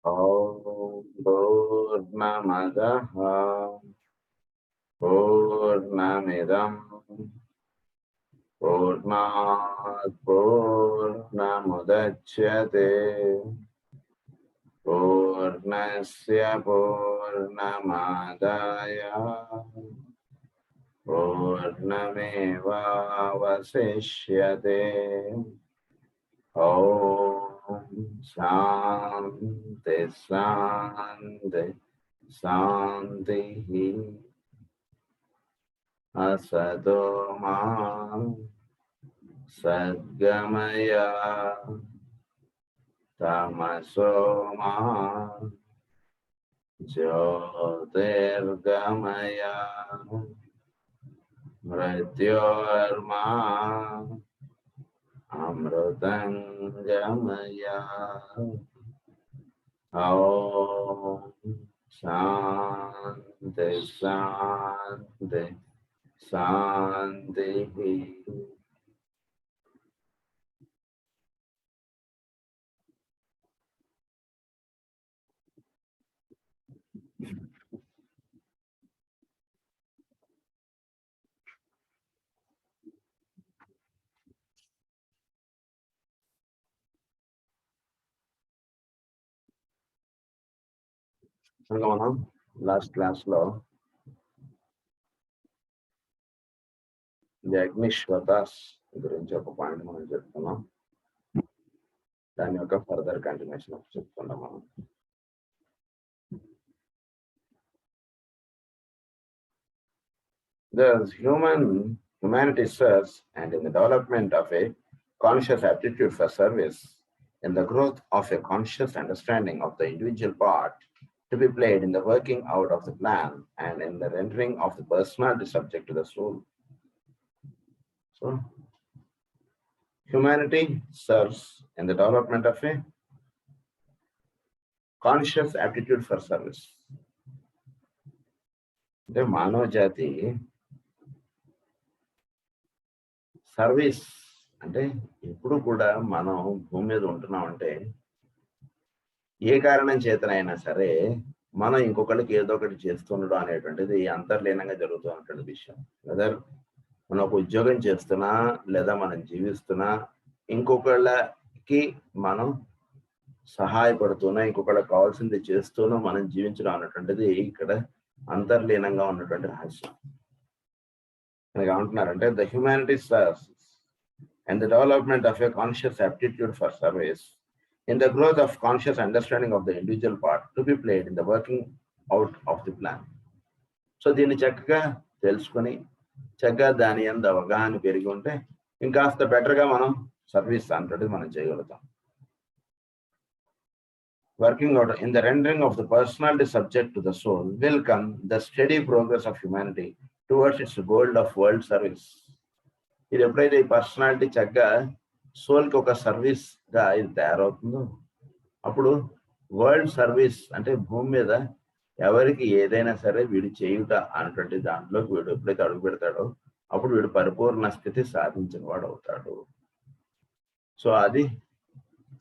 Om Purnamadah Purnamidam Purnat Purnamudachyate Purnasya Purnamadaya Purnamevavasishyate. Om Shanti Shanti Shanti Asato Ma Sadgamaya Tamaso Ma Jyotirgamaya Mrityorma Amrutangamaya. Om Shanti Shanti Shanti. మనం last క్లాస్లో అగ్నిశ్వతాస్ గురించి ఒక point మనం చెప్తున్నాం. దాని యొక్క further continuation చెప్తున్నాం మనం. The humanity serves, and in the development of a conscious aptitude for service, in the growth of a conscious understanding of the individual part to be played in the working out of the plan, and in the rendering of the personality subject to the soul. So, humanity serves in the development of a conscious aptitude for service. The మానవ జాతి service అంటే ఎప్పుడు కూడా మనం భూమి మీద ఉంటున్నామంటే ఏ కారణం చేతనైనా సరే మనం ఇంకొకరికి ఏదో ఒకటి చేస్తుండడం అనేటువంటిది అంతర్లీనంగా జరుగుతున్నటువంటి విషయం. వెదర్ మనం ఒక ఉద్యోగం చేస్తున్నా లేదా మనం జీవిస్తున్నా ఇంకొకళ్ళకి మనం సహాయపడుతున్నా ఇంకొకళ్ళకి కావాల్సింది చేస్తూనూ మనం జీవించడం అన్నటువంటిది ఇక్కడ అంతర్లీనంగా ఉన్నటువంటి రహస్యం. ఏమంటున్నారంటే the humanity serves and the development of a conscious aptitude for service in the growth of conscious understanding of the individual part to be played in the working out of the plan. So దీన్ని చక్కగా తెలుసుకొని చక్కగా దాని యందు అవగాహన పెరిగి ఉంటే ఇంకాస్త బెటర్గా మనం సర్వీస్ అంటే మనం చేయగలుగుతాం. Working out in the rendering of the personality subject to the soul will come the steady progress of humanity towards its goal of world service. ఇది ఎప్పుడైతే ఈ పర్సనాలిటీ చక్కగా సోల్కి ఒక సర్వీస్గా ఇది తయారవుతుందో అప్పుడు వరల్డ్ సర్వీస్ అంటే భూమి మీద ఎవరికి ఏదైనా సరే వీడు చేయుట అనేటువంటి దాంట్లోకి వీడు ఎప్పుడైతే అడుగు పెడతాడో అప్పుడు వీడు పరిపూర్ణ స్థితి సాధించిన వాడు అవుతాడు. సో అది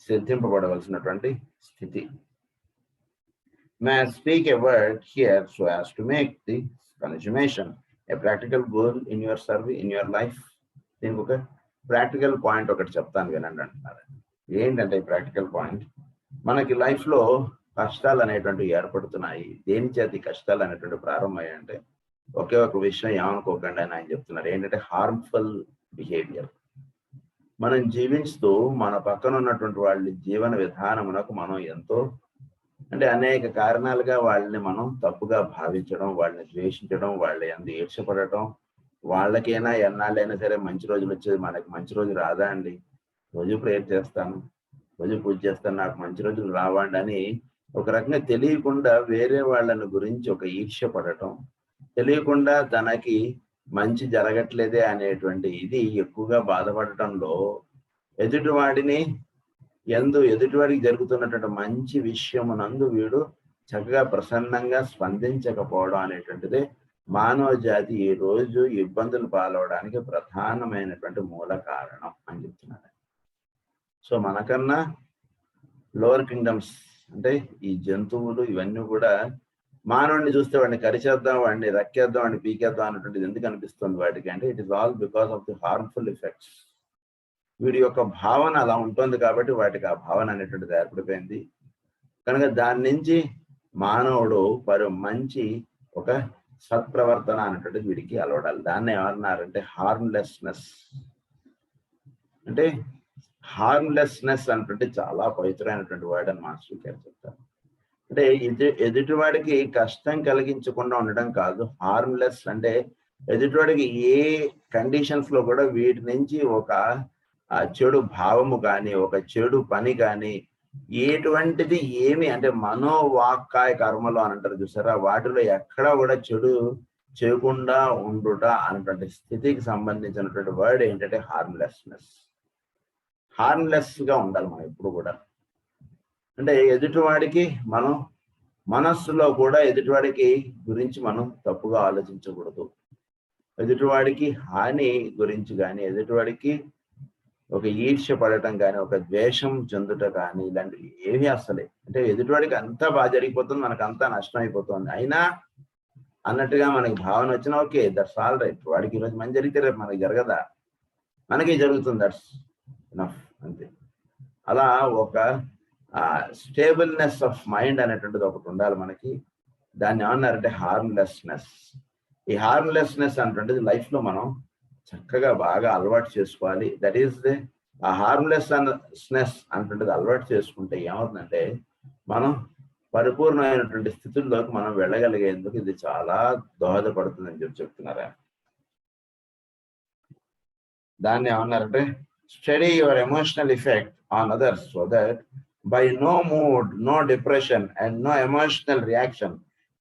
సిద్ధింపబడవలసినటువంటి స్థితి. May I speak a word here so as to make the consummation a practical goal in your service, in your life? దీనికి ఒక ప్రాక్టికల్ పాయింట్ ఒకటి చెప్తాను వినండి అంటున్నారు. ఏంటంటే ఈ ప్రాక్టికల్ పాయింట్, మనకి లైఫ్లో కష్టాలు అనేటువంటి ఏర్పడుతున్నాయి. దేని చేతి కష్టాలు అనేటువంటి ప్రారంభమయ్యాయి అంటే ఒకే ఒక విషయం ఏమనుకోకండి అని ఆయన చెప్తున్నారు. ఏంటంటే హార్మ్ఫుల్ బిహేవియర్. మనం జీవిస్తూ మన పక్కన ఉన్నటువంటి వాళ్ళ జీవన విధానమునకు మనం ఎంతో అంటే అనేక కారణాలుగా వాళ్ళని మనం తప్పుగా భావించడం, వాళ్ళని ద్వేషించడం, వాళ్ళ యందు ఈర్ష్యపడటం, వాళ్ళకైనా ఎన్నాళ్ళైనా సరే మంచి రోజులు వచ్చేది మనకి మంచి రోజు రాదా అండి, రోజు ప్రేయర్ చేస్తాను, రోజు పూజ చేస్తాను, నాకు మంచి రోజులు రావండి అని ఒక రకంగా తెలియకుండా వేరే వాళ్ళని గురించి ఒక ఈర్ష్య పడటం, తెలియకుండా తనకి మంచి జరగట్లేదే అనేటువంటి ఇది ఎక్కువగా బాధపడటంలో ఎదుటివాడిని ఎదుటివాడికి జరుగుతున్నటువంటి మంచి విషయమునందు వీడు చక్కగా ప్రసన్నంగా స్పందించకపోవడం అనేటువంటిది మానవ జాతి ఈ రోజు ఇబ్బందులు పాలవడానికి ప్రధానమైనటువంటి మూల కారణం అని చెప్తున్నారు. సో మనకన్నా లోవర్ కింగ్డమ్స్ అంటే ఈ జంతువులు ఇవన్నీ కూడా మానవుడిని చూస్తే వాడిని కరిచేద్దాం, వాడిని రక్కేద్దాం, వాడిని పీకేద్దాం అన్నటువంటిది ఎందుకు అనిపిస్తుంది వాటికి అంటే it is all because of the harmful effects. వీడి యొక్క భావన అలా ఉంటుంది కాబట్టి వాటికి ఆ భావన అనేటువంటిది ఏర్పడిపోయింది. కనుక దాని నుంచి మానవుడు మంచి ఒక సత్ప్రవర్తన అనేటువంటిది వీడికి అలవడాలి. దాన్ని ఏమన్నారంటే హార్మ్లెస్నెస్. అంటే హార్మ్లెస్నెస్ అంటే చాలా పవిత్రమైనటువంటి వర్డ్ అని మాస్టర్ గారు చెప్తారు. అంటే ఎదుటివాడికి కష్టం కలిగించకుండా ఉండడం కాదు. హార్మ్లెస్ అంటే ఎదుటివాడికి ఏ కండిషన్స్ లో కూడా వీటి నుంచి ఒక చెడు భావము కానీ, ఒక చెడు పని కానీ, ఎటువంటిది ఏమి అంటే మనోవాక్కాయ కర్మలు అని అంటారు చూసారా, వాటిలో ఎక్కడా కూడా చెడు చేయకుండా ఉండుట అనేటువంటి స్థితికి సంబంధించినటువంటి వర్డ్ ఏంటంటే హార్మ్లెస్నెస్. హార్మ్లెస్ గా ఉండాలి మనం ఎప్పుడు కూడా. అంటే ఎదుటివాడికి మనం మనస్సులో కూడా ఎదుటివాడికి గురించి మనం తప్పుగా ఆలోచించకూడదు. ఎదుటివాడికి హాని గురించి కానీ, ఎదుటివాడికి ఒక ఈర్ష్య పడటం కానీ, ఒక ద్వేషం చెందుట కానీ, ఇలాంటివి ఏమీ అసలే. అంటే ఎదుటివాడికి అంతా బాగా జరిగిపోతుంది, మనకు అంతా నష్టం అయిపోతుంది. అయినా అన్నట్టుగా మనకి భావన వచ్చినా ఓకే, దట్స్ ఆల్ రైట్. వాడికి ఈరోజు మంచి జరిగితే రేపు మనకి జరగదా, మనకి జరుగుతుంది, దట్స్ ఎనఫ్ అంతే. అలా ఒక స్టేబుల్నెస్ ఆఫ్ మైండ్ అనేటువంటిది ఒకటి ఉండాలి మనకి. దాన్ని ఏమన్నారంటే హార్మ్లెస్నెస్. ఈ హార్మ్లెస్నెస్ అనేటువంటిది లైఫ్ లో మనం చక్కగా బాగా అలవాటు చేసుకోవాలి. దట్ ఈస్ ది ఆ హార్మ్లెస్నెస్ అనేటువంటిది అలవాటు చేసుకుంటే ఏమవుతుందంటే మనం పరిపూర్ణమైనటువంటి స్థితుల్లోకి మనం వెళ్ళగలిగేందుకు ఇది చాలా దోహదపడుతుందని చెప్తున్నారా. దాన్ని ఏమన్నారంటే study your emotional effect on others so that by no mood, no depression and no emotional reaction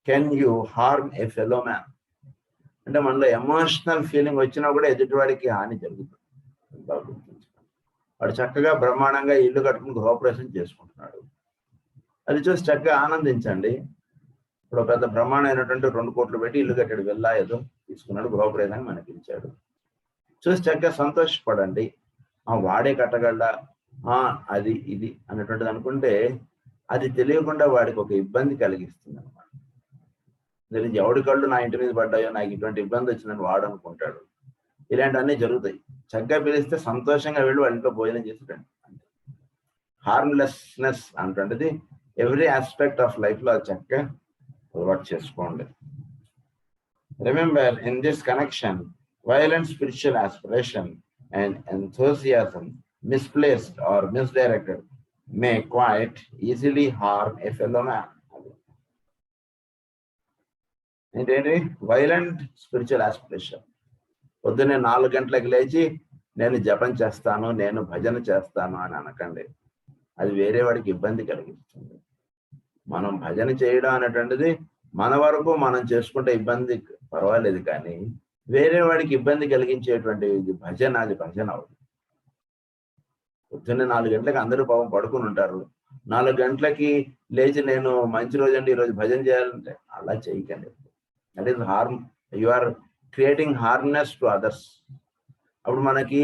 can you harm a fellow man. అంటే మనలో ఎమోషనల్ ఫీలింగ్ వచ్చినా కూడా ఎదుటివాడికి హాని జరుగుతుంది. వాడు చక్కగా బ్రహ్మాండంగా ఇల్లు కట్టుకుని గృహప్రవేశం చేసుకుంటున్నాడు, అది చూసి చక్కగా ఆనందించండి. ఇప్పుడు పెద్ద బ్రహ్మాండమైనటువంటి 2 కోట్లు పెట్టి ఇల్లు కట్టాడు, వెళ్ళా ఏదో తీసుకున్నాడు, గృహప్రవేశాన్ని మనకి ఇచ్చాడు, చూసి చక్కగా సంతోషపడండి. వాడే కట్టగలడా అది ఇది అన్నటువంటిది అనుకుంటే అది తెలియకుండా వాడికి ఒక ఇబ్బంది కలిగిస్తుంది అనమాట. ఎవడి కళ్ళు నా ఇంటి మీద పడ్డాయో, నాకు ఇటువంటి ఇబ్బంది వచ్చిందని వాడు అనుకుంటాడు. ఇలాంటివన్నీ జరుగుతాయి. చక్కగా పిలిస్తే సంతోషంగా వెళ్ళి వాళ్ళ ఇంట్లో భోజనం చేసేటండి. హార్మ్లెస్నెస్ అంటుంటది ఎవ్రీ ఆస్పెక్ట్ ఆఫ్ లైఫ్ లో చక్కగా అలవాటు చేసుకోండి. Remember in this connection violent spiritual aspiration and enthusiasm misplaced or misdirected may quite easily harm a fellow man. ఏంటంటే వైలెంట్ స్పిరిచువల్ ఆస్పిరేషన్. పొద్దున్నే 4 గంటలకు లేచి నేను జపం చేస్తాను, నేను భజన చేస్తాను అని అనకండి. అది వేరే వాడికి ఇబ్బంది కలిగిస్తుంది. మనం భజన చేయడం అనేటువంటిది మన వరకు మనం చేసుకుంటే ఇబ్బంది పర్వాలేదు, కానీ వేరే వాడికి ఇబ్బంది కలిగించేటువంటి భజన అది భజన అవుతుంది. పొద్దున్నే 4 గంటలకు అందరూ పాపం పడుకుని ఉంటారు. 4 గంటలకి లేచి నేను మంచి రోజు అండి ఈరోజు భజన చేయాలంటే అలా చేయకండి. That is harm. You are creating harmness to others. అప్పుడు మనకి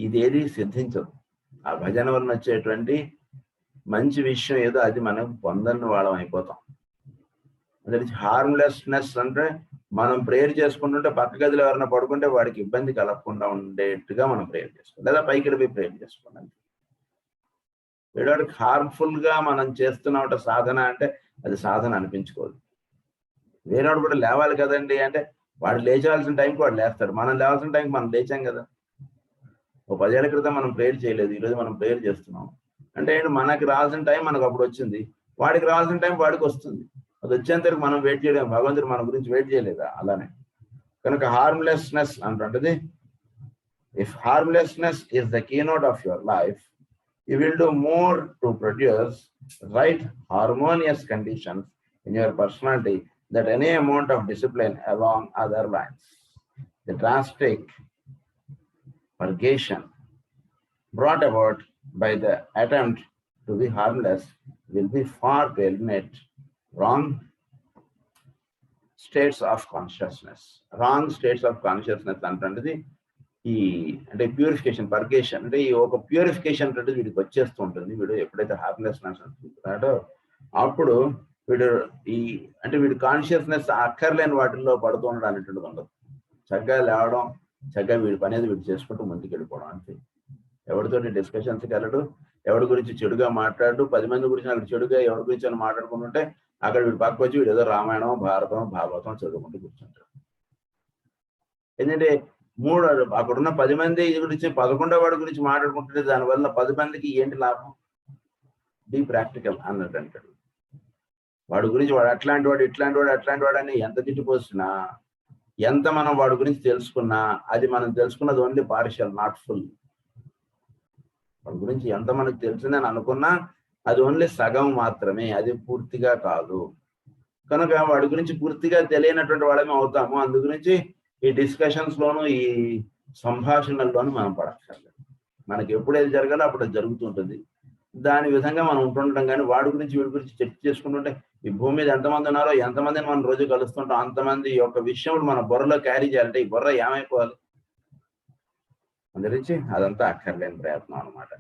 ఇదేది సిద్ధించదు. ఆ భజన వలన వచ్చేటువంటి మంచి విషయం ఏదో అది మనం పొందని వాళ్ళం అయిపోతాం. అదే హార్మ్లెస్నెస్ అంటే మనం ప్రేయర్ చేసుకుంటుంటే పక్క గదిలో ఎవరైనా పడుకుంటే వాడికి ఇబ్బంది కలగకుండా ఉండేట్టుగా మనం ప్రేయర్ చేసుకోవాలి, లేదా పైకి పోయి ప్రేయర్ చేసుకోవాలి. వేరేవాడికి హార్మ్ఫుల్ గా మనం చేస్తున్నాం సాధన అంటే అది సాధన అనిపించుకోదు. వేరేవాడు కూడా లేవాలి కదండి అంటే వాడు లేచాల్సిన టైంకి వాడు లేస్తాడు, మనం లేవాల్సిన టైంకి మనం లేచాం కదా. ఓ 10 ఏళ్ల క్రితం మనం ప్రేయర్ చేయలేదు, ఈరోజు మనం ప్రేయర్ చేస్తున్నాం అంటే మనకి రావాల్సిన టైం మనకు అప్పుడు వచ్చింది, వాడికి రావాల్సిన టైం వాడికి వస్తుంది. అది వచ్చేంత వరకు మనం వెయిట్ చేయలేము, భగవంతుడు మన గురించి వెయిట్ చేయలేదా. అలానే కనుక హార్మ్లెస్నెస్ అంటుంటది, if harmlessness is the keynote of your life, you will do more to produce right harmonious conditions in your personality than any amount of discipline along other lines. The drastic purgation brought about by the attempt to be harmless will be far to eliminate wrong states of consciousness. Wrong states of consciousness అంటది ఈ అంటే purification, పర్గేషన్ అంటే ఈ ఒక purification అంటే వీడికి వచ్చేస్తూ ఉంటుంది. వీడు ఎప్పుడైతే హ్యాపీనెస్ అనుకుంటున్నాడో అప్పుడు వీడు అంటే వీడు కాన్షియస్నెస్ అక్కర్లేని వాటిల్లో పడుతూ ఉండడం అనేటువంటిది ఉండదు. చక్కగా లేవడం, చక్కగా వీడి పని అనేది వీడు చేసుకుంటూ ముందుకు వెళ్ళిపోవడం అంతే. ఎవరితోటి డిస్కషన్స్కి వెళ్ళడు, ఎవరి గురించి చెడుగా మాట్లాడు, 10 మంది గురించి అక్కడ చెడుగా ఎవరి గురించి అని మాట్లాడుకుంటుంటే అక్కడ వీడు పక్క వచ్చి వీడు ఏదో రామాయణం, భారతం, భాగవతం చదువుకుంటూ కూర్చుంటాడు. ఎందుకంటే అక్కడున్న 10 మంది గురించి 11వ వాడి గురించి మాట్లాడుకుంటుంటే దానివల్ల 10 మందికి ఏంటి లాభం? బీ ప్రాక్టికల్ అన్నట్టు అంటాడు. వాడి గురించి వాడు అట్లాంటి వాడు, ఇట్లాంటి వాడు, అట్లాంటి వాడు అని ఎంత తిట్టిపోసినా, ఎంత మనం వాడి గురించి తెలుసుకున్నా, అది మనం తెలుసుకున్నది ఓన్లీ పార్షియల్, నాట్ ఫుల్. వాడి గురించి ఎంత మనకు తెలిసిందని అనుకున్నా అది ఓన్లీ సగం మాత్రమే, అది పూర్తిగా కాదు. కనుక వాడి గురించి పూర్తిగా తెలియనటువంటి వాళ్ళమే అవుతాము. అందు గురించి ఈ డిస్కషన్స్ లోను, ఈ సంభాషణల్లోనూ మనం పడక్కర్లేదు. మనకి ఎప్పుడేది జరగాలో అప్పుడు అది జరుగుతుంటుంది. దాని విధంగా మనం ఉంటుంటాం. కానీ వాడి గురించి వీడి గురించి చర్చ చేసుకుంటుంటే ఈ భూమి మీద ఎంతమంది ఉన్నారో, ఎంతమందిని మనం రోజు కలుస్తుంటాం, అంతమంది యొక్క విషయం మన బుర్రలో క్యారీ చేయాలంటే ఈ బుర్ర ఏమైపోవాలి? అందురించి అదంతా అక్కర్లేని ప్రయత్నం అనమాట.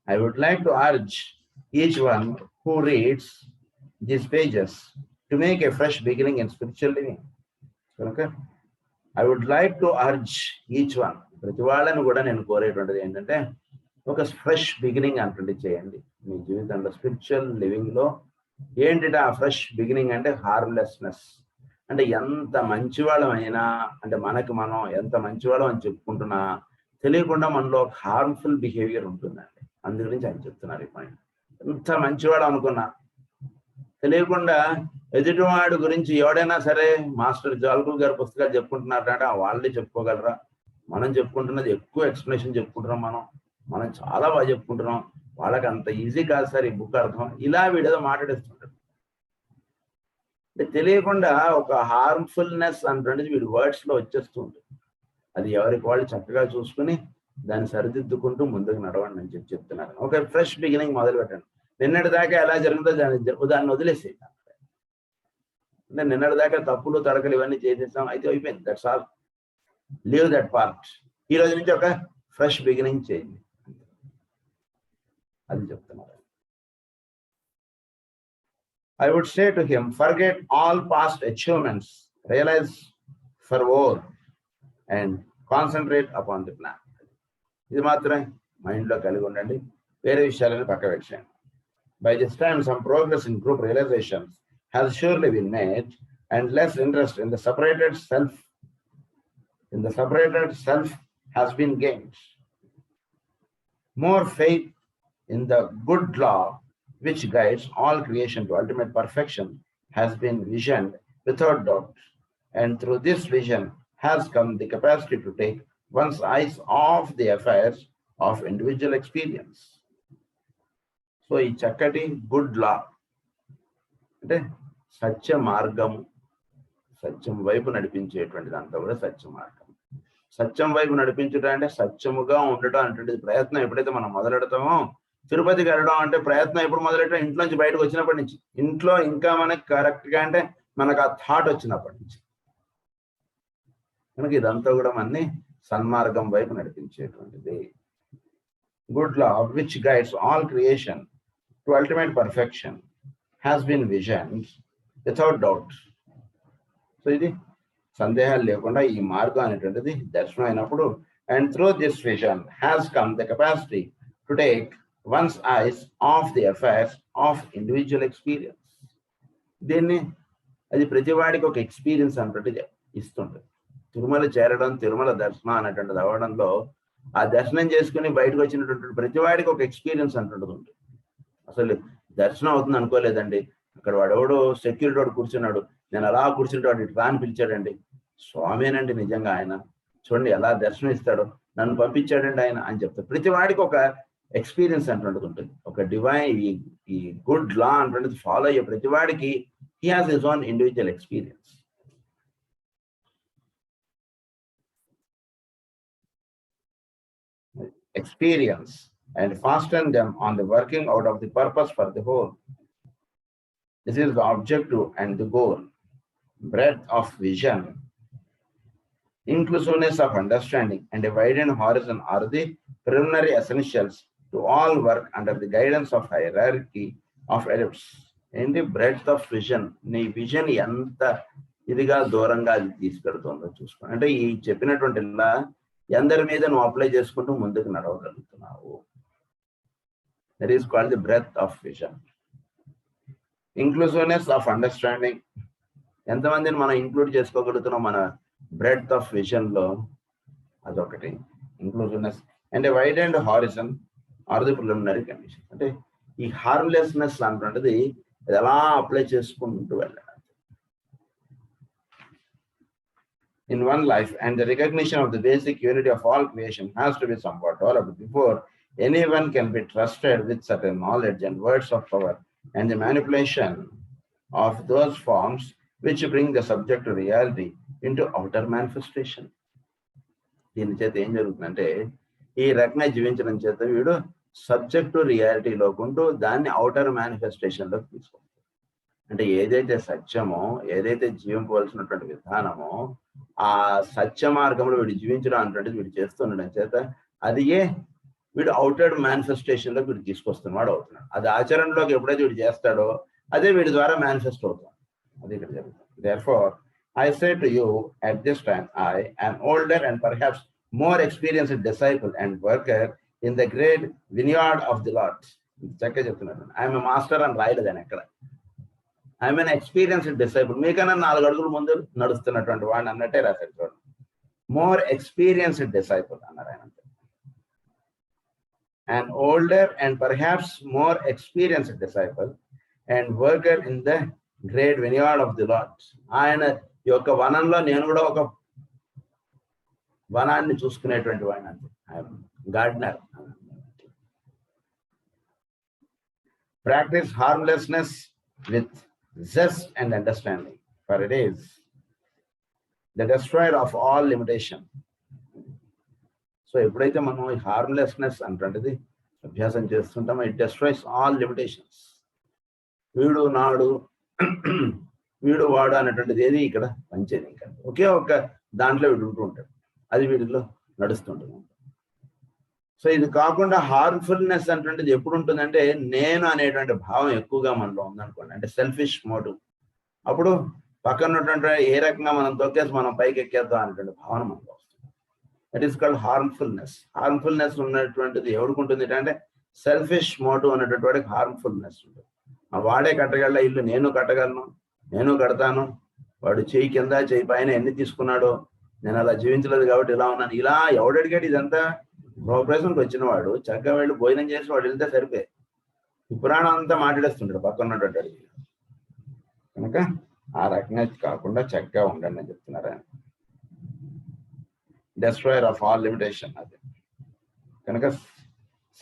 I would like to urge each one who reads these pages to make a fresh beginning in spiritual living. Okay? I would like to urge each one, ప్రతి వాళ్ళని కూడా నేను కోరేటువంటిది ఏంటంటే ఒక ఫ్రెష్ బిగినింగ్ అంటే చేయండి మీ జీవితంలో. స్పిరిచువల్ లివింగ్ లో ఏంటి ఆ ఫ్రెష్ బిగినింగ్ అంటే హార్మ్లెస్నెస్. అంటే ఎంత మంచివాళ్ళమైనా, అంటే మనకి మనం ఎంత మంచివాళ్ళం అని చెప్పుకుంటున్నా తెలియకుండా మనలో ఒక హార్మ్ఫుల్ బిహేవియర్ ఉంటుందండి. అందు గురించి ఆయన చెప్తున్నారు ఈ పాయింట్. ఎంత మంచివాడు అనుకున్నా తెలియకుండా ఎదుటివాడు గురించి ఎవడైనా సరే, మాస్టర్ జాల్కుల్ గారి పుస్తకాలు చెప్పుకుంటున్నారంటే వాళ్ళే చెప్పుకోగలరా? మనం చెప్పుకుంటున్నది ఎక్కువ ఎక్స్ప్లెనేషన్ చెప్పుకుంటున్నాం. మనం చాలా బాగా చెప్పుకుంటున్నాం. వాళ్ళకి అంత ఈజీ కాదు సార్ ఈ బుక్ అర్థం. ఇలా వీడేదో మాట్లాడేస్తుంటాడు. అంటే తెలియకుండా ఒక హార్మ్ఫుల్నెస్ అంటే వీడి వర్డ్స్ లో వచ్చేస్తూ ఉంటుంది. అది ఎవరికి వాళ్ళు చక్కగా చూసుకుని దాన్ని సరిదిద్దుకుంటూ ముందుకు నడవండి అని చెప్తున్నారు. ఒక ఫ్రెష్ బిగినింగ్ మొదలు పెట్టండి. నిన్నటి దాకా ఎలా జరిగిందో దాన్ని వదిలేసి, అంటే నిన్నటి దాకా తప్పులు తడకలు ఇవన్నీ చేసేసాం, అయితే అయిపోయింది, that's all, leave that part. ఈ రోజు నుంచి ఒక ఫ్రెష్ బిగినింగ్ చేయండి, అది చెప్తున్నారు. I would say to him, forget all past achievements, realize for more and concentrate upon the plan. ఇది మాత్రమే మైండ్ లో కలిగి ఉండండి, వేరే విషయాలను పక్క పెట్టండి. By this time, some progress in group realizations has surely been made, and less interest in the separated self has been gained. More faith in the good law which guides all creation to ultimate perfection has been visioned without doubt, and through this vision has come the capacity to take one's eyes off the affairs of individual experience. So, ఈ చక్కటి good లా అంటే సత్య మార్గము, సత్యం వైపు నడిపించేటువంటిది అంతా కూడా సత్య మార్గం. సత్యం వైపు నడిపించడం అంటే సత్యముగా ఉండటం అంటే ప్రయత్నం ఎప్పుడైతే మనం మొదలెడతామో, తిరుపతికి వెళ్ళడం అంటే ప్రయత్నం ఎప్పుడు మొదలెట్టడం, ఇంట్లోంచి బయటకు వచ్చినప్పటి నుంచి. ఇంట్లో ఇంకా మనకి కరెక్ట్గా అంటే మనకు ఆ థాట్ వచ్చినప్పటి నుంచి. మనకి ఇదంతా కూడా మనని సన్మార్గం వైపు నడిపించేటువంటిది. Good law which guides all creation to ultimate perfection has been visioned without doubt. So ఇది సందేహాలు లేకుండా ఈ మార్గం అనేటువంటిది దర్శనం అయినప్పుడు, and through this vision has come the capacity to take one's eyes off the affairs of individual experience. దీన్ని అది ప్రతివాడికి ఒక ఎక్స్పీరియన్స్ అన్నట్టు ఇస్తుంటుంది. తిరుమల చేరడం, తిరుమల దర్శనం అనేటువంటిది అవ్వడంలో ఆ దర్శనం చేసుకుని బయటకు వచ్చినటువంటి ప్రతివాడికి ఒక ఎక్స్పీరియన్స్ అంటుంటుంది ఉంటుంది. అసలు దర్శనం అవుతుంది అనుకోలేదండి, అక్కడ వాడెవడో సెక్యూరిటీ వాడు కూర్చున్నాడు, నేను అలా కూర్చుంటే వాడు ఇట్లా అని పిలిచాడండి, స్వామేనండి నిజంగా ఆయన, చూడండి ఎలా దర్శనం ఇస్తాడో, నన్ను పంపించాడండి ఆయన అని చెప్తాడు. ప్రతి వాడికి ఒక ఎక్స్పీరియన్స్ అంటుంటుంది ఉంటుంది. ఒక డివైన్ ఈ గుడ్ లా అంటున్నది ఫాలో అయ్యే ప్రతి వాడికి he has his own individual experience. And fasten them on the working out of the purpose for the whole. This is the objective and the goal. Breadth of vision, inclusiveness of understanding, and a widened horizon are the preliminary essentials to all work under the guidance of hierarchy of ellipse ఏంటి, breadth of vision. నీ vision ఎంత ఇదిగా దూరంగా అది తీసుకెడుతుందో చూసుకోండి. అంటే ఈ చెప్పినటువంటి అందరి మీద నువ్వు అప్లై చేసుకుంటూ ముందుకు నడవగలుగుతున్నావు. That is called the breadth of vision. Inclusiveness of understanding. ఎంతమందిని మనం ఇంక్లూడ్ చేసుకోగలుగుతున్నాం మన బ్రెడ్త్ ఆఫ్ విజన్ లో, అదొకటి inclusiveness. And wide and horizon are the preliminary condition. అంటే ఈ హార్మ్లెస్నెస్ అంటున్నది అది ఎలా అప్లై చేసుకుంటూ వెళ్ళాలి in one life, and the recognition of the basic unity of all creation has to be somewhat developed before anyone can be trusted with certain knowledge and words of power and the manipulation of those forms which bring the subject to reality into outer manifestation. దీని చేత ఏం జరుగుతుందంటే ఈ రకంగా జీవించడం చేత వీడు subject to రియాలిటీలోకి ఉంటూ దాన్ని అవుటర్ మేనిఫెస్టేషన్లోకి తీసుకుంటాడు. అంటే ఏదైతే సత్యమో, ఏదైతే జీవించవలసినటువంటి విధానమో, ఆ సత్య మార్గంలో వీడు జీవించడం అంటే వీడు చేస్తుండడం చేత అది వీడు అవుటర్ మేనిఫెస్టేషన్లోకి వీడు తీసుకొస్తున్నవాడు అవుతున్నాడు. అది ఆచరణలోకి ఎప్పుడైతే వీడు చేస్తాడో అదే వీడి ద్వారా మేనిఫెస్ట్ అవుతుంది. అది ఇక్కడ జరుగుతుంది. Therefore, I say to you at this time, I, an older and perhaps more experienced disciple and worker in the great vineyard of the Lord. చక్కగా చెప్తున్నాను. ఐఎమ్ మాస్టర్ అని రాయలేదని ఎక్కడ. I'm an experienced disciple. మీకన్నా 4 అడుగుల ముందు నడుస్తున్నటువంటి వాడిని అన్నట్టే రాశారు చూడండి. మోర్ ఎక్స్పీరియన్స్డ్ డిసైపుల్ అన్నారు ఆయన. an older and perhaps more experienced disciple and worker in the great vineyard of the Lord. ఆయన యొక్క వనంలో నేను కూడా ఒక వనాన్ని చూసుకునేటువంటి వాడిని అంతే. Gardener. Practice harmlessness with zest and understanding, for it is the destroyer of all limitation. So ఎప్పుడైతే మనం ఈ హార్మ్లెస్నెస్ అంటే అభ్యాసం చేస్తుంటామో ఇట్ డెస్ట్రాయ్స్ ఆల్ లిమిటేషన్స్. వీడు నాడు వీడు వాడు అనేటువంటిది ఏది ఇక్కడ పంచేది. ఇంకా ఒకే ఒక దాంట్లో వీడు ఉంటూ ఉంటాడు, అది వీడిలో నడుస్తుంటుంది. సో ఇది కాకుండా హార్మ్ఫుల్నెస్ అనేటువంటిది ఎప్పుడు ఉంటుందంటే నేను అనేటువంటి భావం ఎక్కువగా మనలో ఉందనుకోండి, అంటే సెల్ఫిష్ మోటివ్. అప్పుడు పక్కన ఉన్నటువంటి ఏ రకంగా మనం తొక్కేసి మనం పైకి ఎక్కేద్దాం అనేటువంటి భావన మనలో వస్తుంది. That is called harmfulness. Harmfulness ఉన్నటువంటిది ఎవరికి ఉంటుంది అంటే సెల్ఫిష్ మోటివ్ అనేటువంటి వాడికి హార్మ్ఫుల్నెస్ ఉంటుంది. వాడే కట్టగల ఇల్లు నేను కట్టగలను, నేను కడతాను, వాడు చేయి కింద చేయి పైన ఎన్ని తీసుకున్నాడో, నేను అలా జీవించలేదు కాబట్టి ఇలా ఉన్నాను, ఇలా ఎవడడిగాడు? ఇదంతా గృహప్రవేశానికి వచ్చిన వాడు చక్కగా వెళ్ళి భోజనం చేసి వాడు వెళ్తే సరిపోయి ఈ పురాణం అంతా మాట్లాడేస్తుంటాడు పక్కన ఉన్నటువంటి అడిగి. కనుక ఆ రకంగా కాకుండా చక్కగా ఉండండి అని చెప్తున్నారు ఆయన. Destroyer of all limitation. అది కనుక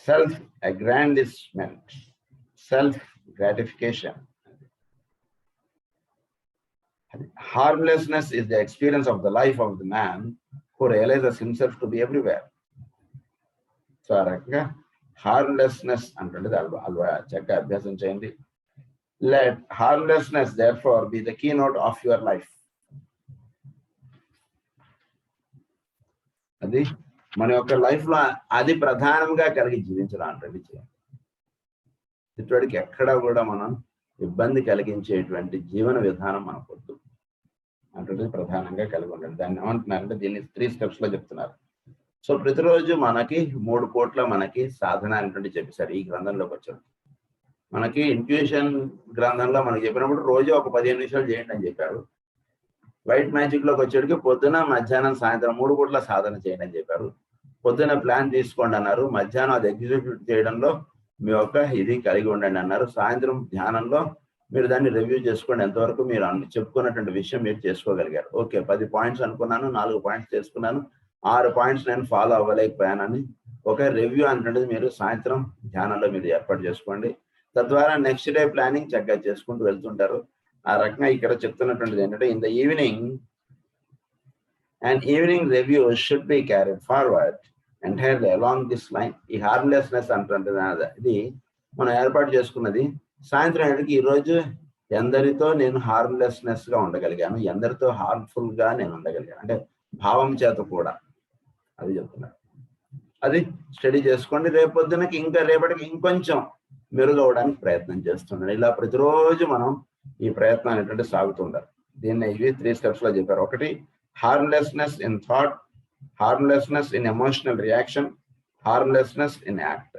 self aggrandisement, self gratification. Harmlessness is the experience of the life of the man who realizes himself to be everywhere. So ఆ రకంగా హార్మ్లెస్నెస్ అంటే చక్కగా అభ్యాసం చేయండి. Let harmlessness therefore be the keynote of your life. అది మన యొక్క life లో అది ప్రధానంగా కలిగి జీవించడం అంటే చేయాలి. ఇటువంటి ఎక్కడ కూడా మనం ఇబ్బంది కలిగించేటువంటి జీవన విధానం మనకు వద్దు అంటే ప్రధానంగా కలిగి ఉండండి. దాన్ని ఏమంటున్నారంటే దీన్ని 3 steps లో చెప్తున్నారు. సో ప్రతిరోజు మనకి 3 పూట్ల మనకి సాధన అనేటువంటి చెప్పేశారు ఈ గ్రంథంలోకి వచ్చాడు. మనకి ఇంట్యూషన్ గ్రంథంలో మనకి చెప్పినప్పుడు రోజు ఒక 15 నిమిషాలు చేయండి అని చెప్పారు. వైట్ మ్యాజిక్ లోకి వచ్చేటికి పొద్దున, మధ్యాహ్నం, సాయంత్రం 3 పూట్ల సాధన చేయండి అని చెప్పారు. పొద్దున ప్లాన్ తీసుకోండి అన్నారు, మధ్యాహ్నం అది ఎగ్జిక్యూట్ చేయడంలో మీ యొక్క ఇది కలిగి ఉండండి అన్నారు, సాయంత్రం ధ్యానంలో మీరు దాన్ని రివ్యూ చేసుకోండి ఎంతవరకు మీరు చెప్పుకున్నటువంటి విషయం మీరు చేసుకోగలిగారు. ఓకే 10 పాయింట్స్ అనుకున్నాను, 4 పాయింట్స్ చేసుకున్నాను, 6 పాయింట్స్ నేను ఫాలో అవ్వలేకపోయానని ఒక రివ్యూ అనేటువంటిది మీరు సాయంత్రం ధ్యానంలో మీరు ఏర్పాటు చేసుకోండి. తద్వారా నెక్స్ట్ డే ప్లానింగ్ చక్కగా చేసుకుంటూ వెళ్తుంటారు. ఆ రకంగా ఇక్కడ చెప్తున్నటువంటిది ఏంటంటే in the evening and evening review should be carried forward entirely along this line. ఈ హార్మ్లెస్నెస్ అంటే ఇది మనం ఏర్పాటు చేసుకున్నది. సాయంత్రం ఏంటంటే ఈరోజు ఎందరితో నేను హార్మ్లెస్నెస్ గా ఉండగలిగాను, ఎందరితో హార్మ్ఫుల్ గా నేను ఉండగలిగాను అంటే భావం చేత కూడా, అది చెప్తున్నారు. అది స్టడీ చేసుకోండి. రేపొద్దునకి ఇంకా రేపటికి ఇంకొంచెం మెరుగవడానికి ప్రయత్నం చేస్తున్నాడు. ఇలా ప్రతిరోజు మనం ఈ ప్రయత్నం అనేటువంటి సాగుతుండాలి. దీన్ని ఇవి 3 steps లో చెప్పారు. ఒకటి harmlessness in thought, harmlessness in emotional reaction, harmlessness in act.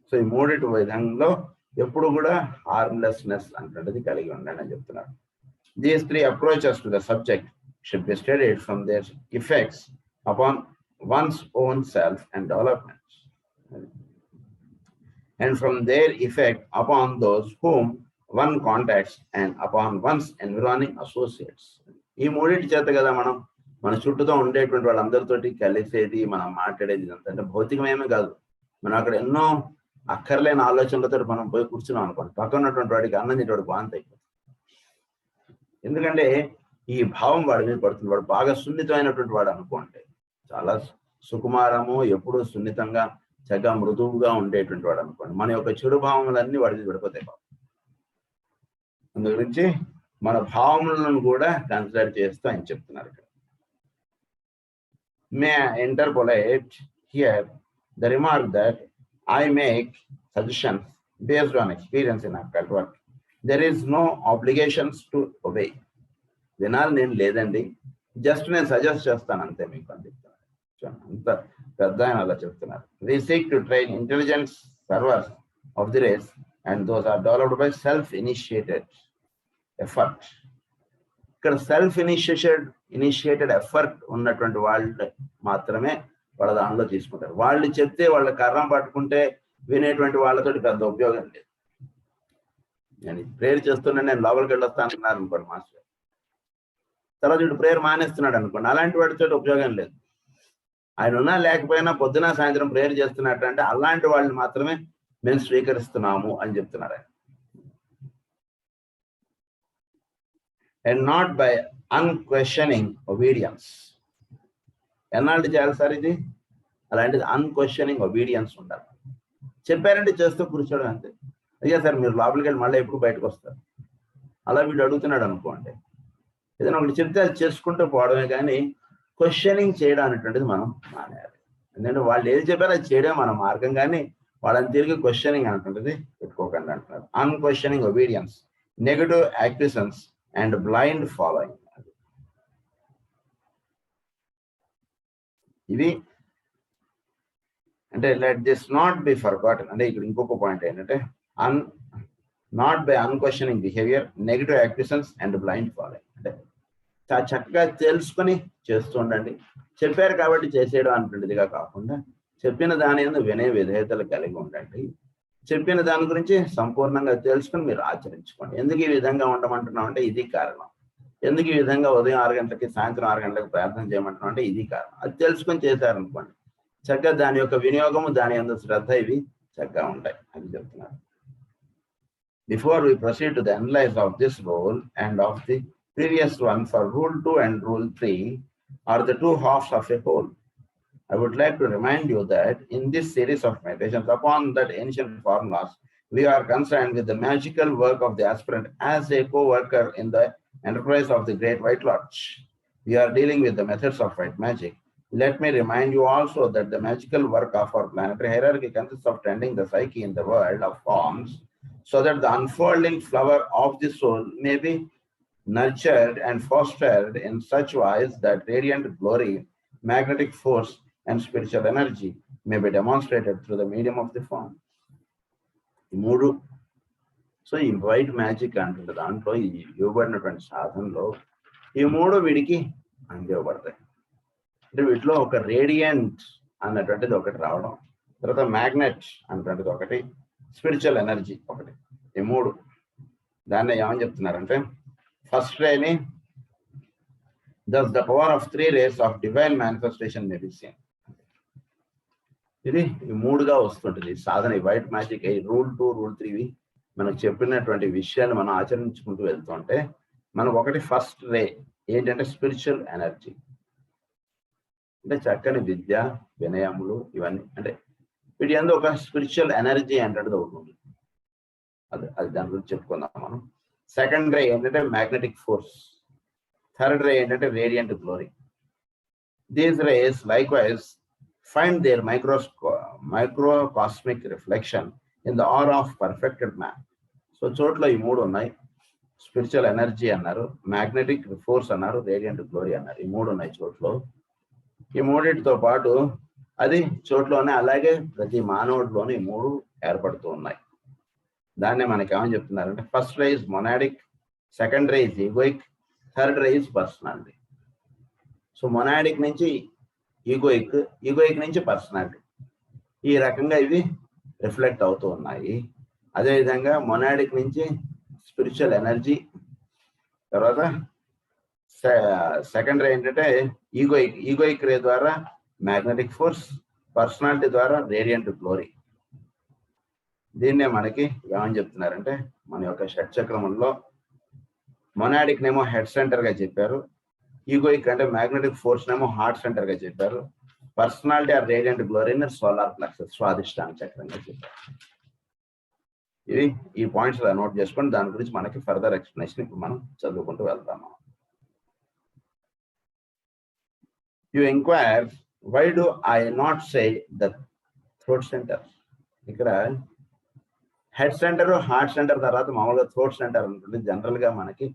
So ఈ మూడిటి విధంలో ఎప్పుడు కూడా హార్మ్లెస్నెస్ అనేటువంటిది కలిగి ఉండండి అని చెప్తున్నారు. These 3 approaches to the subject should be studied from their effects upon one's own self and development, and from their effect upon those whom one contacts and upon one's environing associates. ఈ మూడింటి చేత కదా మనం మన చుట్టూతో ఉండేటువంటి వాళ్ళందరితోటి కలిసేది, మనం మాట్లాడేది ఇదంతా. అంటే భౌతికమేమే కాదు, మనం అక్కడ ఎన్నో అక్కర్లేని ఆలోచనలతో మనం పోయి కూర్చున్నాం అనుకోండి, పక్కన ఉన్నటువంటి వాడికి అన్నం తింటే వాంతి అయిపోతుంది. ఎందుకంటే ఈ భావం వాడి మీద పడుతుంది. వాడు బాగా సున్నితమైనటువంటి వాడు అనుకోండి, చాలా సుకుమారము, ఎప్పుడూ సున్నితంగా చక్కగా మృదువుగా ఉండేటువంటి వాడు అనుకోండి, మన యొక్క చెడు భావములన్నీ వాడి మీద పడిపోతాయి. అందు గురించి మన భావములను కూడా కన్సిడర్ చేస్తూ ఆయన చెప్తున్నారు. ఇక్కడ may interpolate here the remark that I make suggestions based on experience in occult work. There is no obligations to obey. వినాలి నేను లేదండి, జస్ట్ నేను సజెస్ట్ చేస్తాను అంతే మీకు అని చెప్తున్నారు. అంత పెద్ద ఆయన అలా చెప్తున్నారు. We seek to train intelligence servers of the race and those are developed by self-initiated effort. ఇక్కడ సెల్ఫ్ ఇనిషియేటెడ్ ఎఫర్ట్ ఉన్నటువంటి వాళ్ళు మాత్రమే వాళ్ళ దానిలో తీసుకుంటారు. వాళ్ళు చెప్తే వాళ్ళ కర్రం పట్టుకుంటే వినేటువంటి వాళ్ళతోటి పెద్ద ఉపయోగం లేదు. నేను ప్రేయర్ చేస్తున్నా, నేను లోపలికి వెళ్ళొస్తాను అన్నారు అనుకోండి మాస్టర్, తర్వాత వీడు ప్రేయర్ మానేస్తున్నాడు అనుకోండి, అలాంటి వాటితో ఉపయోగం లేదు. ఆయన ఉన్నా లేకపోయినా పొద్దున సాయంత్రం ప్రేయర్ చేస్తున్నట్టు అంటే అలాంటి వాళ్ళని మాత్రమే మేము స్వీకరిస్తున్నాము అని చెప్తున్నారు ఆయన. And not by అన్క్వశ్చనింగ్ obedience. ఎన్నాళ్ళు చేయాలి సార్ ఇది? అలాంటిది అన్క్వశ్చనింగ్ ఒబీడియన్స్ ఉండాలి. చెప్పారంటే చేస్తూ కూర్చోడం అంతే. అయ్యా సార్ మీరు లోపలికి వెళ్ళి మళ్ళీ ఎప్పుడు బయటకు వస్తారు, అలా వీడు అడుగుతున్నాడు అనుకోండి, ఏదైనా ఒకటి చెప్తే అది చేసుకుంటూ పోవడమే, కానీ క్వశ్చనింగ్ చేయడం అనేటువంటిది మనం మానేయాలి. ఎందుకంటే వాళ్ళు ఏది చెప్పారో అది చేయడం మన మార్గం, కానీ వాళ్ళని తిరిగి క్వశ్చనింగ్ అనేటువంటిది పెట్టుకోకండి అంటున్నారు. Unquestioning obedience, negative activations and blind following. ఇవి అంటే let this not be forgotten. అంటే ఇక్కడ ఇంకొక పాయింట్ ఏంటంటే not by unquestioning behaviour, negative activations and blind following. అంటే చక్కగా తెలుసుకొని చేస్తూ ఉండండి. చెప్పారు కాబట్టి చేసేయడం అనేటువంటిదిగా కాకుండా చెప్పిన దాని యందు వినయ విధేయతలు కలిగి ఉండండి. చెప్పిన దాని గురించి సంపూర్ణంగా తెలుసుకొని మీరు ఆచరించుకోండి. ఎందుకు ఈ విధంగా ఉండమంటున్నాం అంటే ఇది కారణం. ఎందుకు ఈ విధంగా ఉదయం 6 గంటలకి సాయంత్రం 6 గంటలకు ప్రార్థన చేయమంటున్నాం అంటే ఇది కారణం. అది తెలుసుకొని చేశారనుకోండి, చక్కగా దాని యొక్క వినియోగము, దాని యందు శ్రద్ధ ఇవి చక్కగా ఉంటాయి అని చెప్తున్నారు. Before we proceed to the analyse of this rule and of the previous one, for rule 2 and rule 3 are the two halves of a whole. I would like to remind you that in this series of meditations upon that ancient formulas, we are concerned with the magical work of the aspirant as a co-worker in the enterprise of the great white lodge. We are dealing with the methods of white magic. Let me remind you also that the magical work of our planetary hierarchy consists of tending the psyche in the world of forms so that the unfolding flower of the soul may be nurtured and fostered in such wise that radiant glory, magnetic force and spiritual energy may be demonstrated through the medium of the form. మూడు. So ఈ white magic అంటుంటే దాంట్లో ఈ ఇవ్వబడినటువంటి సాధనలో ఈ మూడు వీడికి అందివ్వబడతాయి. అంటే వీటిలో ఒక రేడియంట్ అన్నటువంటిది ఒకటి రావడం, తర్వాత మ్యాగ్నెట్ అన్నటువంటిది ఒకటి, స్పిరిచువల్ ఎనర్జీ ఒకటి. ఈ మూడు దాన్ని ఏమని చెప్తున్నారంటే first రేని thus the power of 3 rays of divine manifestation may be seen. ఇది ఈ మూడుగా వస్తుంటుంది సాధన. ఈ వైట్ మ్యాజిక్ రూల్ 2, రూల్ 3 మనకు చెప్పినటువంటి విషయాన్ని మనం ఆచరించుకుంటూ వెళ్తుంటే మనకు ఒకటి ఫస్ట్ రే ఏంటంటే స్పిరిచువల్ ఎనర్జీ. అంటే చక్కని విద్య, వినయములు ఇవన్నీ, అంటే వీటి యందు ఒక స్పిరిచువల్ ఎనర్జీ అంటే ఒకటి ఉంది. అది దాని గురించి చెప్పుకుందాం మనం. సెకండ్ రే ఏంటంటే మ్యాగ్నెటిక్ ఫోర్స్. థర్డ్ రే ఏంటంటే radiant glory. These rays likewise find their microcosmic reflection in the aura of perfected man. So చోట్ల ఈ మూడు ఉన్నాయి. స్పిరిచువల్ ఎనర్జీ అన్నారు, మ్యాగ్నెటిక్ ఫోర్స్ అన్నారు, రేడియంట్ గ్లోరీ అన్నారు. ఈ మూడు ఉన్నాయి చోట్లో. ఈ మూడింటితో పాటు అది చోట్లోనే అలాగే ప్రతి మానవుడిలోనే ఈ మూడు ఏర్పడుతూ ఉన్నాయి. దాన్నే మనకి ఏమని చెప్తున్నారంటే first rays monadic, second rays egoic, third rays personality. So monadic నుంచి ఈగోయిక్, ఈగోయిక్ నుంచి పర్సనాలిటీ, ఈ రకంగా ఇవి రిఫ్లెక్ట్ అవుతూ ఉన్నాయి. అదేవిధంగా మొనాడిక్ నుంచి స్పిరిచువల్ ఎనర్జీ, తర్వాత సెకండ్ రే ఏంటంటే ఈగోయిక్, ఈగోయిక్ రే ద్వారా మ్యాగ్నెటిక్ ఫోర్స్, పర్సనాలిటీ ద్వారా రేడియంట్ గ్లోరీ. దీన్నే మనకి ఏమని చెప్తున్నారంటే మన యొక్క షట్చక్రమంలో మొనాడిక్ నేమో హెడ్ సెంటర్ గా చెప్పారు, ఈగోయిక్ అంటే మ్యాగ్నెటిక్ ఫోర్స్ నేమో హార్ట్ సెంటర్ గా చెప్పారు, personality or radiant గ్లోరీని solar plexus స్వాదిష్టాన చక్రంగా చెప్పారు. ఇవి ఈ పాయింట్స్ నోట్ చేసుకొని దాని గురించి మనకి ఫర్దర్ ఎక్స్ప్లెనేషన్ ఇప్పుడు మనం చదువుకుంటూ వెళ్తాము. You enquire why do I not say the throat centre. ఇక్కడ హెడ్ సెంటర్, హార్ట్ సెంటర్ తర్వాత మామూలుగా థ్రోట్ సెంటర్ ఉంటుంది జనరల్ గా మనకి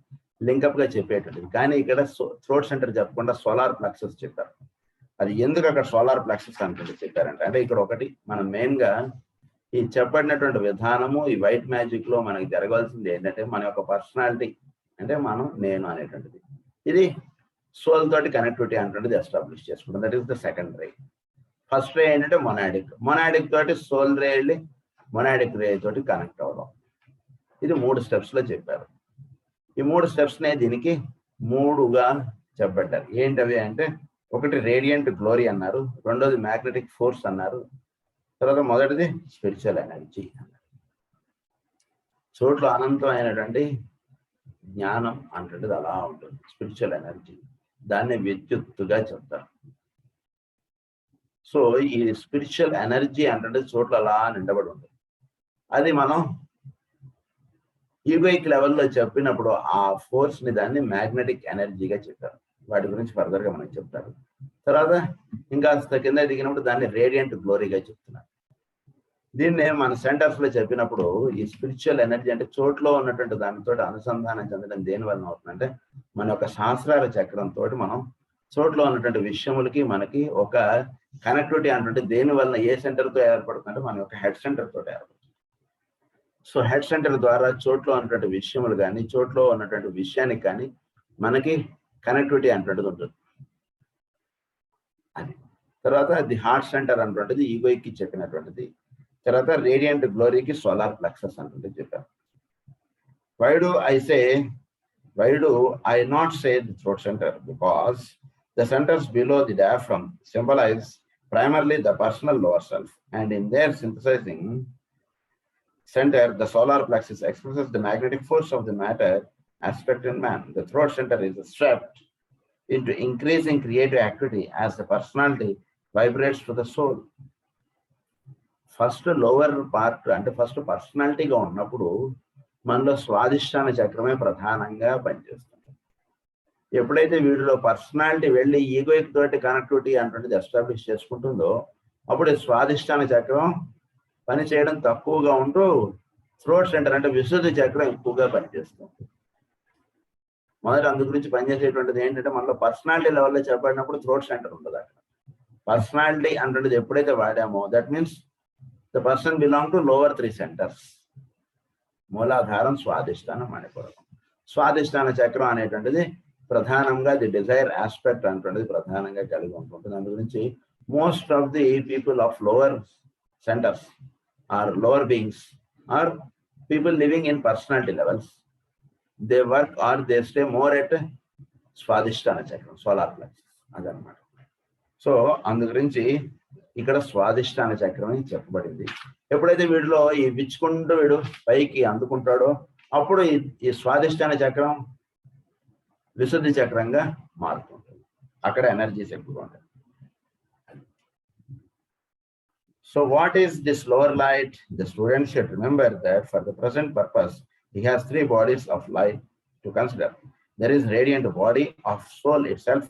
లింకప్ గా చెప్పేటువంటిది. కానీ ఇక్కడ థ్రోట్ సెంటర్ చెప్పకుండా సోలార్ ప్లెక్సస్ చెప్పారు. అది ఎందుకు అక్కడ సోలార్ ప్లెక్సస్ అంటే చెప్పారంటే, అంటే ఇక్కడ ఒకటి మనం మెయిన్ గా ఈ చెప్పబడినటువంటి విధానము ఈ వైట్ మ్యాజిక్ లో మనకి జరగాల్సింది ఏంటంటే మన యొక్క పర్సనాలిటీ అంటే మనం నేను అనేటువంటిది, ఇది సోల్ తోటి కనెక్టివిటీ అనేటువంటిది ఎస్టాబ్లిష్ చేసుకుంటాం. That is the second ray. First ray ఏంటంటే మొనాడిక్, మొనాడిక్ తోటి సోల్ రే వెళ్ళి మొనాడిక్ రే తోటి కనెక్ట్ అవ్వడం. ఇది 3 స్టెప్స్ లో చెప్పారు. ఈ 3 స్టెప్స్ నే దీనికి 3గా చెప్పబడ్డారు. ఏంటవి అంటే ఒకటి రేడియంట్ గ్లోరీ అన్నారు, రెండోది మ్యాగ్నెటిక్ ఫోర్స్ అన్నారు, తర్వాత మొదటిది స్పిరిచువల్ ఎనర్జీ అన్నారు. చోట్ల అనంతమైనటువంటి జ్ఞానం అంటుండేది అలా ఉంటుంది. స్పిరిచువల్ ఎనర్జీ దాన్ని విద్యుత్తుగా చెప్తారు. సో ఈ స్పిరిచువల్ ఎనర్జీ అంటే చోట్ల అలా నిండబడి ఉంటుంది. అది మనం ఈగోయిక్ లెవెల్లో చెప్పినప్పుడు ఆ ఫోర్స్ ని దాన్ని మ్యాగ్నెటిక్ ఎనర్జీగా చెప్పారు. వాటి గురించి ఫర్దర్ గా మనకి చెప్తారు. తర్వాత ఇంకా కింద దిగినప్పుడు దాన్ని రేడియంట్ గ్లోరీగా చెప్తున్నారు. దీన్ని మన సెంటర్స్ లో చెప్పినప్పుడు ఈ స్పిరిచువల్ ఎనర్జీ అంటే చోట్లో ఉన్నటువంటి దానితో అనుసంధానం చెందడం దేని వలన అవుతుందంటే మన యొక్క సహస్రార చక్రంతో మనం చోట్లో ఉన్నటువంటి విషయములకి మనకి ఒక కనెక్టివిటీ అంటే దేని వలన ఏ సెంటర్ తో ఏర్పడుతుందంటే మన యొక్క హెడ్ సెంటర్ తోటి ఏర్పడుతుంది. సో హెడ్ సెంటర్ ద్వారా చోట్లో ఉన్నటువంటి విషయములు కానీ చోట్లో ఉన్నటువంటి విషయానికి కానీ మనకి కనెక్టివిటీ అనేటువంటిది ఉంటుంది. అది తర్వాత ది హార్ట్ సెంటర్ అనేటువంటిది ఈగోయిక్ కి చెప్పినటువంటిది. తర్వాత రేడియంట్ గ్లోరీకి సోలార్ ప్లెక్సస్ అంటే చెప్పారు. Why do I not say the throat centre? Because the centres below the diaphragm symbolise primarily the personal lower self, and in their synthesizing center, the solar plexus expresses the magnetic force of the matter aspect in man. The throat center is strapped into increasing creative activity as the personality vibrates to the soul. First lower part అంటే first పర్సనాలిటీగా ఉన్నప్పుడు మనలో స్వాదిష్టాన చక్రమే ప్రధానంగా పనిచేస్తుంది. ఎప్పుడైతే వీడిలో personality వెళ్ళి egoic తోటి connectivity అంటే establish చేసుకుంటుందో అప్పుడు స్వాదిష్టాన చక్రం పని చేయడం తక్కువగా ఉంటూ థ్రోట్ సెంటర్ అంటే విశుద్ధి చక్రం ఎక్కువగా పనిచేస్తుంది. మొదట అందు గురించి పనిచేసేటువంటిది ఏంటంటే మనలో పర్సనాలిటీ లెవెల్లో చెప్పబడినప్పుడు థ్రోట్ సెంటర్ ఉండదు. అక్కడ పర్సనాలిటీ అంటే ఎప్పుడైతే వాడామో that means the person belong to lower 3 centres. మూలాధారం, స్వాదిష్టానం, మణిపూరకం. స్వాదిష్టాన చక్రం అనేటువంటిది ప్రధానంగా ది డిజైర్ ఆస్పెక్ట్ అనేటువంటిది ప్రధానంగా కలిగి ఉంటుంది. అందు గురించి most of the people of lower centres are lower beings or people living in personality levels, they work or they stay more at స్వాదిష్టాన చక్రం, సోలార్ ప్లెక్సస్ అదనమాట. సో అందు గురించి ఇక్కడ స్వాదిష్టాన చక్రం అని చెప్పబడింది. ఎప్పుడైతే వీడిలో ఈ విచ్చుకుంటూ వీడు పైకి అందుకుంటాడో అప్పుడు ఈ స్వాదిష్టాన చక్రం విశుద్ధి చక్రంగా మారుతుంటుంది. అక్కడ ఎనర్జీస్ ఎక్కువగా ఉంటాయి. So what is this lower light? The student should remember that for the present purpose he has 3 bodies of light to consider. There is radiant body of soul itself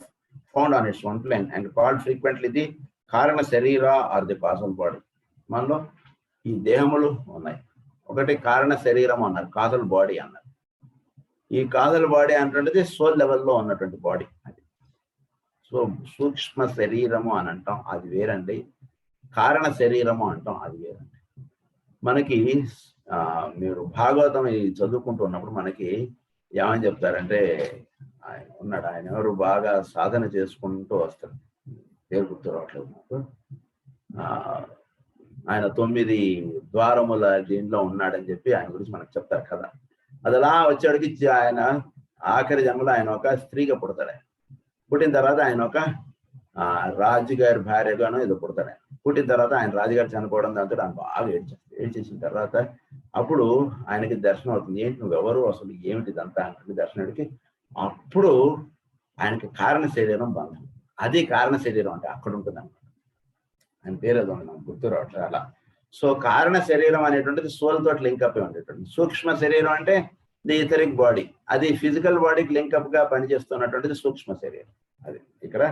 found on its own plane and called frequently the కారణ శరీర are the causal body. మనలో ఈ దేహములు ఉన్నాయి. ఒకటి కారణ శరీరం అన్నారు, కాజల్ బాడీ అన్నారు. ఈ కాజల్ బాడీ అంటుండేది సోల్ లెవెల్లో ఉన్నటువంటి బాడీ. అది సో సూక్ష్మ శరీరము అని అంటాం, అది వేరండి. కారణ శరీరము అంటాం, అది వేరండి. మనకి మీరు భాగవతం చదువుకుంటూ ఉన్నప్పుడు మనకి ఏమని చెప్తారంటే, ఆయన ఉన్నాడు, ఆయన ఎవరు బాగా సాధన చేసుకుంటూ వస్తారు, పేరు గుర్తు రావట్లేదు నాకు. ఆయన 9 ద్వారముల దీంట్లో ఉన్నాడని చెప్పి ఆయన గురించి మనకు చెప్తారు కదా. అది అలా వచ్చేడికి ఆయన ఆఖరి జన్మలో ఆయన ఒక స్త్రీగా పుడతాడు. ఆయన పుట్టిన తర్వాత ఆయన ఒక రాజుగారి భార్యగానో ఏదో పుడతాడు. ఆయన పుట్టిన తర్వాత ఆయన రాజుగారు చనిపోవడం, దాంతో ఆయన బాగా ఏడ్చేసిన తర్వాత అప్పుడు ఆయనకి దర్శనం అవుతుంది. ఏంటి నువ్వెవరు, అసలు ఏమిటి ఇదంతా అంటే దర్శనానికి. అప్పుడు ఆయనకి కారణ శరీరం బంధం, అది కారణ శరీరం అంటే అక్కడ ఉంటుంది అన్నమాట. ఆయన పేరు ఏదో నాకు గుర్తు రావట్లేదు అలా. సో కారణ శరీరం అనేటువంటిది సోల్ తోటి లింకప్ అయి ఉండేటువంటి. సూక్ష్మ శరీరం అంటే ది ఇథరిక్ బాడీ, అది ఫిజికల్ బాడీకి లింకప్ గా పనిచేస్తున్నటువంటిది సూక్ష్మ శరీరం. అది ఇక్కడ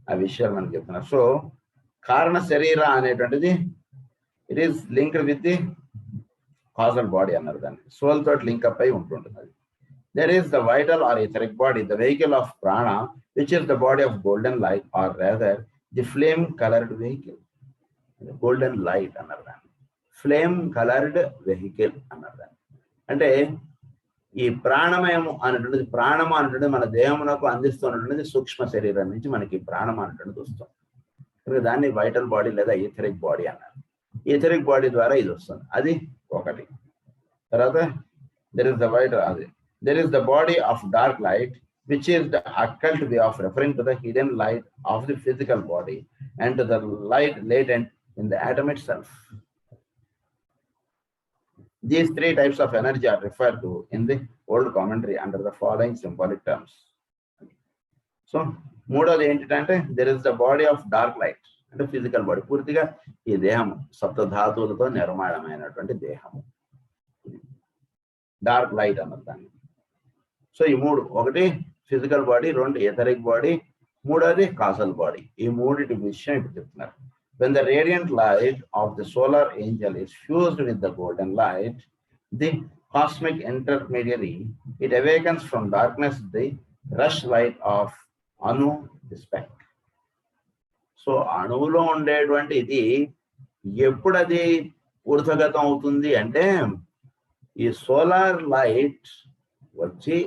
ఆ విషయాలు మనకి చెప్తున్నారు. సో కారణ శరీర అనేటువంటిది it is linked with the causal body అన్నారు. దాన్ని సోల్ తోటి లింకప్ అయి ఉంటుంటుంది. అది there is the vital or etheric body, the vehicle of prana, which is the body of golden light, or rather the flame colored vehicle. The golden light అన్నారు దాన్ని, flame coloured vehicle అన్నారు దాన్ని. అంటే ఈ ప్రాణమయము అనేటువంటిది, ప్రాణము అనేటువంటిది మన దేహమునకు అందిస్తున్నటువంటిది సూక్ష్మ శరీరం నుంచి మనకి ప్రాణం అనేటువంటిది వస్తుంది. కనుక దాన్ని వైటల్ బాడీ లేదా ఈథరిక్ బాడీ అన్నారు. ఈథరిక్ బాడీ ద్వారా ఇది వస్తుంది. అది ఒకటి. తర్వాత there is the vital, అది there is the body of dark light, which is the occult way of referring to the hidden light of the physical body and to the light latent in the atom itself. These 3 types of energy are referred to in the old commentary under the following symbolic terms. So మూడోది ఏంటంటే there is the body of dark light, అంటే physical body, పూర్తిగా ఈ దేహము సప్తధాతువులతో నిర్మాణమైనటువంటి దేహము, dark light అన్నది దాన్ని. So ఈ మూడు, ఒకటి ఫిజికల్ బాడీ, 2 ఎథరిక్ బాడీ, 3వది కాజల్ బాడీ. ఈ మూడిటి విషయం ఇప్పుడు చెప్తున్నారు. When the radiant light of the solar angel is fused with the golden light, the cosmic intermediary, it awakens from darkness the rush light of Anu, the speck. So అణువులో ఉండేటువంటి ఇది ఎప్పుడు అది ఊర్ధ్వగతం అవుతుంది అంటే, ఈ సోలార్ లైట్ వచ్చి,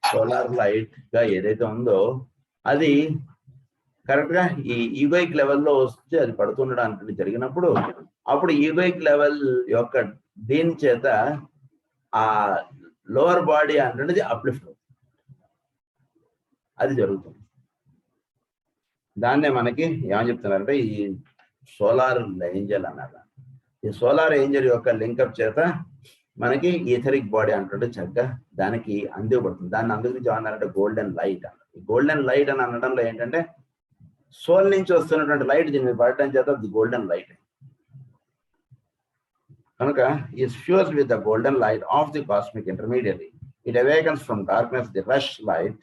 సోలార్ లైట్ గా ఏదైతే ఉందో అది కరెక్ట్ గా ఈ ఈగోయిక్ లెవెల్లో వస్తే అది పడుతుండడానికి జరిగినప్పుడు, అప్పుడు ఈగోయిక్ లెవెల్ యొక్క దీని చేత ఆ లోవర్ బాడీ అనేది అప్లిఫ్ట్ అవుతుంది. అది జరుగుతుంది. దాన్నే మనకి ఏమని చెప్తున్నారంటే ఈ సోలార్ ఏంజల్ అన్నారు. ఈ సోలార్ ఏంజల్ యొక్క లింకప్ చేత మనకి ఈథరిక్ బాడీ అంటుంటే చక్కగా దానికి అందివ్వబడుతుంది. దాన్ని అందుగురించి ఏమన్నారంటే గోల్డెన్ లైట్ అన్నారు. ఈ గోల్డెన్ లైట్ అని అనడంలో ఏంటంటే సోల్ నుంచి వస్తున్నటువంటి లైట్ దీని మీద పడటం చేత ది గోల్డెన్ లైట్. కనుక is fused with the golden light of the cosmic intermediary, it అవేకన్స్ from darkness the rush light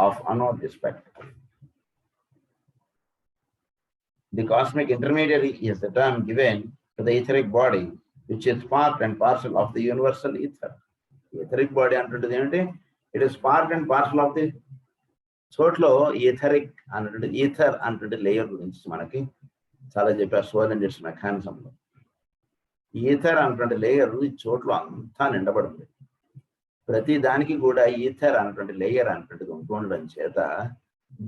of unknown respect. The cosmic intermediary is the term given to the etheric body, which is part and parcel of the universal ether. The etheric body అంటుంటుంది ఏంటంటే it is part and parcel of the చోట్లో etheric అంటుంటే, ether అంటుంటే layer గురించి మనకి చాలా చెప్పారు soul and it's మెకానిజంలో. Ether అంటుంటే layer ఈ చోట్లో అంతా నిండబడింది. ప్రతి దానికి కూడా ఈథర్ అనేటువంటి లేయర్ అనేటువంటిది ఉంటుండడం చేత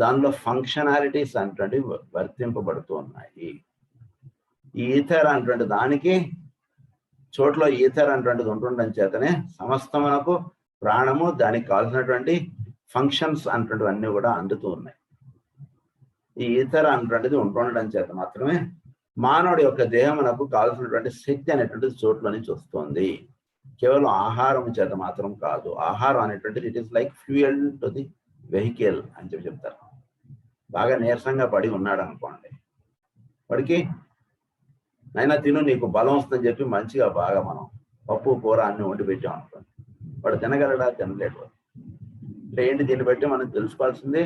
దానిలో ఫంక్షనాలిటీస్ అనేటువంటి వర్తింపబడుతూ ఉన్నాయి. ఈ ఈథర్ అనేటువంటి దానికి చోట్ల ఈథర్ అనేటువంటిది ఉంటుండడం చేతనే సమస్తమునకు ప్రాణము, దానికి కావాల్సినటువంటి ఫంక్షన్స్ అనేటువంటివన్నీ కూడా అందుతూ ఉన్నాయి. ఈ ఈథర్ అనేటువంటిది ఉంటుండడం చేత మాత్రమే మానవుడి యొక్క దేహమునకు కావాల్సినటువంటి శక్తి అనేటువంటిది చోట్ల నుంచి వస్తుంది. కేవలం ఆహారం చేత మాత్రం కాదు. ఆహారం అనేటువంటిది it is like fuel to the vehicle అని చెప్తారు. బాగా నీరసంగా పడి ఉన్నాడు అనుకోండి, వాడికి నైనా తిను నీకు బలం వస్తుందని చెప్పి మంచిగా బాగా మనం పప్పు కూర అన్ని వండి పెట్టాం అనుకోండి, వాడు తినగలడా? తినలేడు. అంటే ఏంటి, దీన్ని బట్టి మనం తెలుసుకోవాల్సింది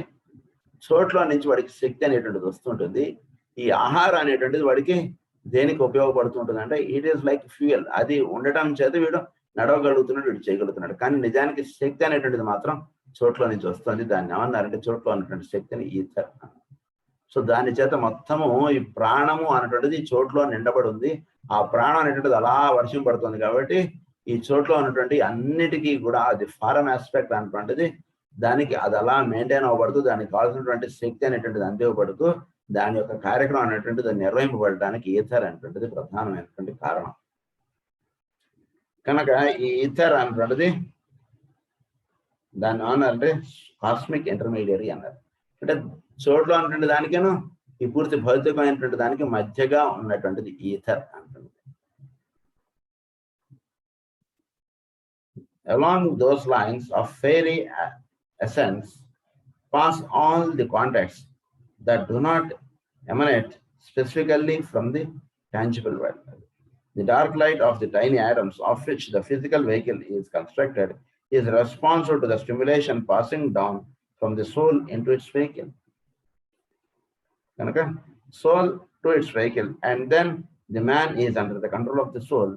చోట్ల నుంచి వాడికి శక్తి అనేటువంటిది వస్తుంటుంది. ఈ ఆహారం అనేటువంటిది వాడికి దేనికి ఉపయోగపడుతుంటుంది అంటే ఇట్ ఈస్ లైక్ ఫ్యూయల్. అది ఉండటం చేత వీడు నడవగలుగుతున్నాడు, వీడు చేయగలుగుతున్నాడు. కానీ నిజానికి శక్తి అనేటువంటిది మాత్రం చోట్ల నుంచి వస్తుంది. దాన్ని ఏమన్నారంటే చోట్ల ఉన్నటువంటి శక్తిని ఈథర్. సో దాని చేత మొత్తము ఈ ప్రాణము అనేటువంటిది చోట్లో నిండబడి ఉంది. ఆ ప్రాణం అనేటువంటిది అలా వర్షం పడుతుంది. కాబట్టి ఈ చోట్లో ఉన్నటువంటి అన్నిటికీ కూడా అది ఫారం ఆస్పెక్ట్ అనేటువంటిది దానికి అది అలా మెయింటైన్ అవ్వబడుతూ దానికి కావాల్సినటువంటి శక్తి అనేటువంటిది అందివ్వబడుతూ దాని యొక్క కార్యక్రమం అనేటువంటిది నిర్వహింపబడటానికి ఈథర్ అనేటువంటిది ప్రధానమైనటువంటి కారణం. కనుక ఈ ఈథర్ అనేటువంటిది దాన్ని ఏమన్నారంటే కాస్మిక్ ఇంటర్మీడియరీ అన్నారు. అంటే చోట్లో ఉన్నటువంటి దానికేను ఈ పూర్తి భౌతికమైనటువంటి దానికి మధ్యగా ఉన్నటువంటిది ఈథర్ అంటుంది. Along those lines of fairy essence pass all the contacts that do not emanate specifically from the tangible world. The dark light of the tiny atoms of which the physical vehicle is constructed is responsive to the stimulation passing down from the soul into its vehicle. Soul to its vehicle, and then the man is under the control of the soul.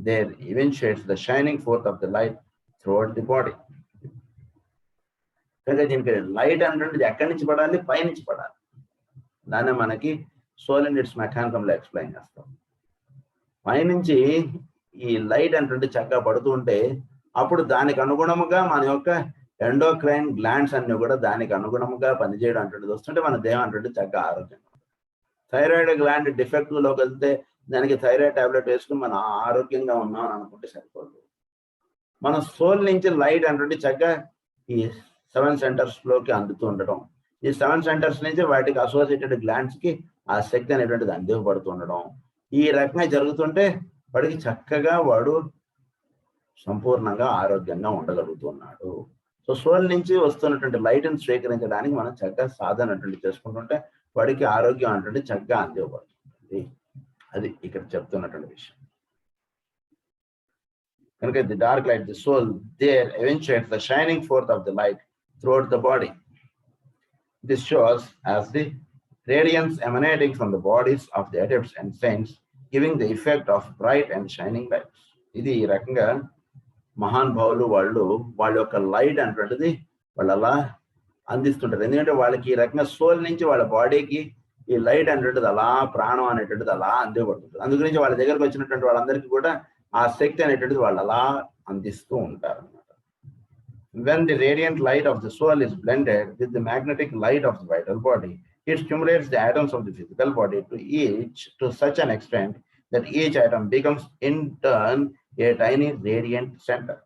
There eventuates the shining forth of the light throughout the body. దీనికి light అంటే ఎక్కడి నుంచి పడాలి? పైనుంచి పడాలి. దాన్ని మనకి soul and it's మెకానికంలో explain చేస్తాం. పైనుంచి ఈ లైట్ అంటే చక్కగా పడుతూ ఉంటే అప్పుడు దానికి అనుగుణముగా మన యొక్క ఎండోక్రైన్ గ్లాండ్స్ అన్ని కూడా దానికి అనుగుణముగా పనిచేయడం అంటే వస్తుంటే మన దేహం అంటే చక్కగా ఆరోగ్యంగా. థైరాయిడ్ గ్లాండ్ డిఫెక్ట్లోకి వెళ్తే దానికి థైరాయిడ్ టాబ్లెట్ వేసుకుని మనం ఆరోగ్యంగా ఉన్నాం అని అనుకుంటే సరిపోదు. మన సోల్ నుంచి లైట్ అంటే చక్కగా ఈ 7 centers లోకి అందుతూ ఉండడం, ఈ 7 centers నుంచి వాటికి అసోసియేటెడ్ గ్లాండ్స్ కి ఆ శక్తి అనేటువంటిది అందివ్వబడుతూ ఉండడం, ఈ రకంగా జరుగుతుంటే వాడికి చక్కగా వాడు సంపూర్ణంగా ఆరోగ్యంగా ఉండగలుగుతున్నాడు. సో సోల్ నుంచి వస్తున్నటువంటి లైట్ని స్వీకరించడానికి మనం చక్కగా సాధన అటువంటి చేసుకుంటుంటే వాడికి ఆరోగ్యం అంటే చక్కగా అందివ్వబడుతుంది. అది ఇక్కడ చెప్తున్నటువంటి విషయం. కనుక the dark light, the soul, there eventuates the shining forth of the light throughout the body. This shows as the radiance emanating from the bodies of the adepts and saints, giving the effect of bright and shining lights. ఇది ఈ రకంగా మహానుభావులు వాళ్ళ యొక్క light అనేటువంటిది వాళ్ళు అలా అందిస్తుంటారు. ఎందుకంటే వాళ్ళకి ఈ రకంగా సోల్ నుంచి వాళ్ళ బాడీకి ఈ లైట్ అనేటువంటిది అలా ప్రాణం అనేటువంటిది అలా అందివ్వబడుతుంది. అందుగురించి వాళ్ళ దగ్గరకు వచ్చినటువంటి వాళ్ళందరికీ కూడా ఆ శక్తి అనేటువంటిది వాళ్ళు అలా అందిస్తూ ఉంటారు అన్నమాట. When the radiant light of the soul is blended with the magnetic light of the vital body, it stimulates the atoms of the physical body to such an extent that each atom becomes in turn a tiny radiant center.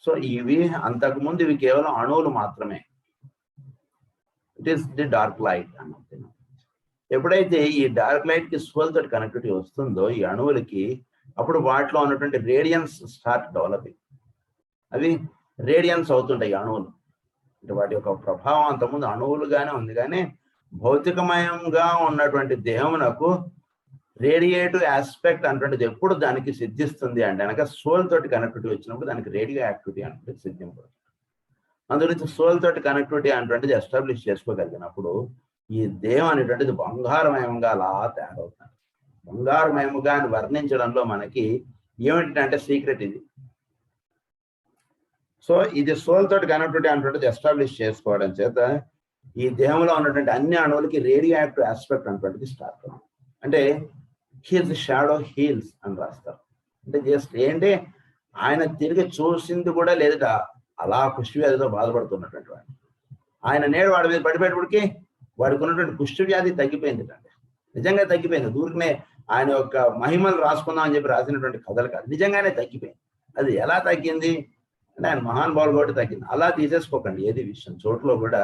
So ఇవి అంతకుముందు ఇవి కేవలం అణువులు మాత్రమే. It is the dark light అన్నది. ఎప్పుడైతే ఈ dark light కి సోల్ తోటి కనెక్టివిటీ వస్తుందో ఈ అణువులకి, అప్పుడు వాటిలో ఉన్నటువంటి రేడియన్స్ స్టార్ట్ డెవలపింగ్. అవి రేడియన్స్ అవుతుంటాయి అణువులు. అంటే వాటి యొక్క ప్రభావం అంతకుముందు అణువులుగానే ఉంది, కానీ భౌతికమయంగా ఉన్నటువంటి దేహమునకు రేడియేటివ్ ఆస్పెక్ట్ అనేటువంటిది ఎప్పుడు దానికి సిద్ధిస్తుంది అంటే కనుక సోల్ తోటి కనెక్టివిటీ వచ్చినప్పుడు దానికి రేడియో యాక్టివిటీ అనేటువంటి సిద్ధింపడుతుంది. అందుగురించి సోల్ తోటి కనెక్టివిటీ అనేటువంటిది ఎస్టాబ్లిష్ చేసుకోగలిగినప్పుడు ఈ దేహం అనేటువంటిది బంగారమయంగా అలా తయారవుతుంది. బంగారమయముగా అని వర్ణించడంలో మనకి ఏమిటంటే సీక్రెట్ ఇది. సో ఇది సోల్ తోటి కనెక్టివిటీ అనేటువంటిది ఎస్టాబ్లిష్ చేసుకోవడం చేత ఈ దేహంలో ఉన్నటువంటి అన్ని అణువులకి రేడియో యాక్టివ్ ఆస్పెక్ట్ అనేటువంటిది స్టార్ట్ అవుతుంది. అంటే హిజ్ షాడో హీల్స్ అని రాస్తారు. అంటే జస్ట్ ఏంటి, ఆయన తిరిగి చూసింది కూడా లేదట అలా కుష్ఠవ్యాధితో బాధపడుతున్నటువంటి వాడు. ఆయన నేడు వాడి మీద పడిపోయేటప్పటికి వాడికి ఉన్నటువంటి కుష్ఠవ్యాధి తగ్గిపోయింది అండి. నిజంగా తగ్గిపోయింది. ఊరికనే ఆయన యొక్క మహిమలు రాసుకుందాం అని చెప్పి రాసినటువంటి కథలు కాదు, నిజంగానే తగ్గిపోయింది. అది ఎలా తగ్గింది అంటే ఆయన మహానుభావులు కాబట్టి తగ్గింది. అలా తీసేసుకోకండి ఏది విషయం. చోట్లో కూడా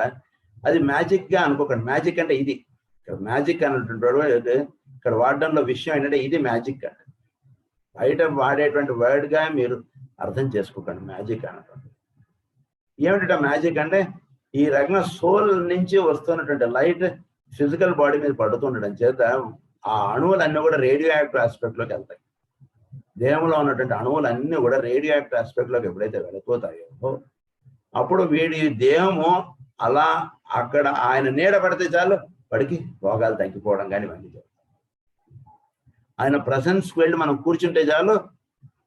అది మ్యాజిక్ గా అనుకోకండి. మ్యాజిక్ అంటే ఇది, ఇక్కడ మ్యాజిక్ అన్నటువంటి ఇక్కడ వాడడంలో విషయం ఏంటంటే ఇది మ్యాజిక్ అండి. బయట వాడేటువంటి వర్డ్ గా మీరు అర్థం చేసుకోకండి మ్యాజిక్ అన్నటువంటి. ఏమిటంటే మ్యాజిక్ అంటే ఈ రకంగా సోల్ నుంచి వస్తున్నటువంటి లైట్ ఫిజికల్ బాడీ మీద పడుతుండడం చేత ఆ అణువులన్నీ కూడా రేడియో యాక్టివ్ ఆస్పెక్ట్ లోకి వెళ్తాయి. దేహంలో ఉన్నటువంటి అణువులన్నీ కూడా రేడియో యాక్టివ్ ఆస్పెక్ట్ లోకి ఎప్పుడైతే వెళ్ళిపోతాయో అప్పుడు వీడి దేహము అలా అక్కడ ఆయన నీడ పడితే చాలు వాడికి రోగాలు తగ్గిపోవడం కానీ ఇవన్నీ జరుగుతాయి. ఆయన ప్రజెన్స్కి వెళ్ళి మనం కూర్చుంటే చాలు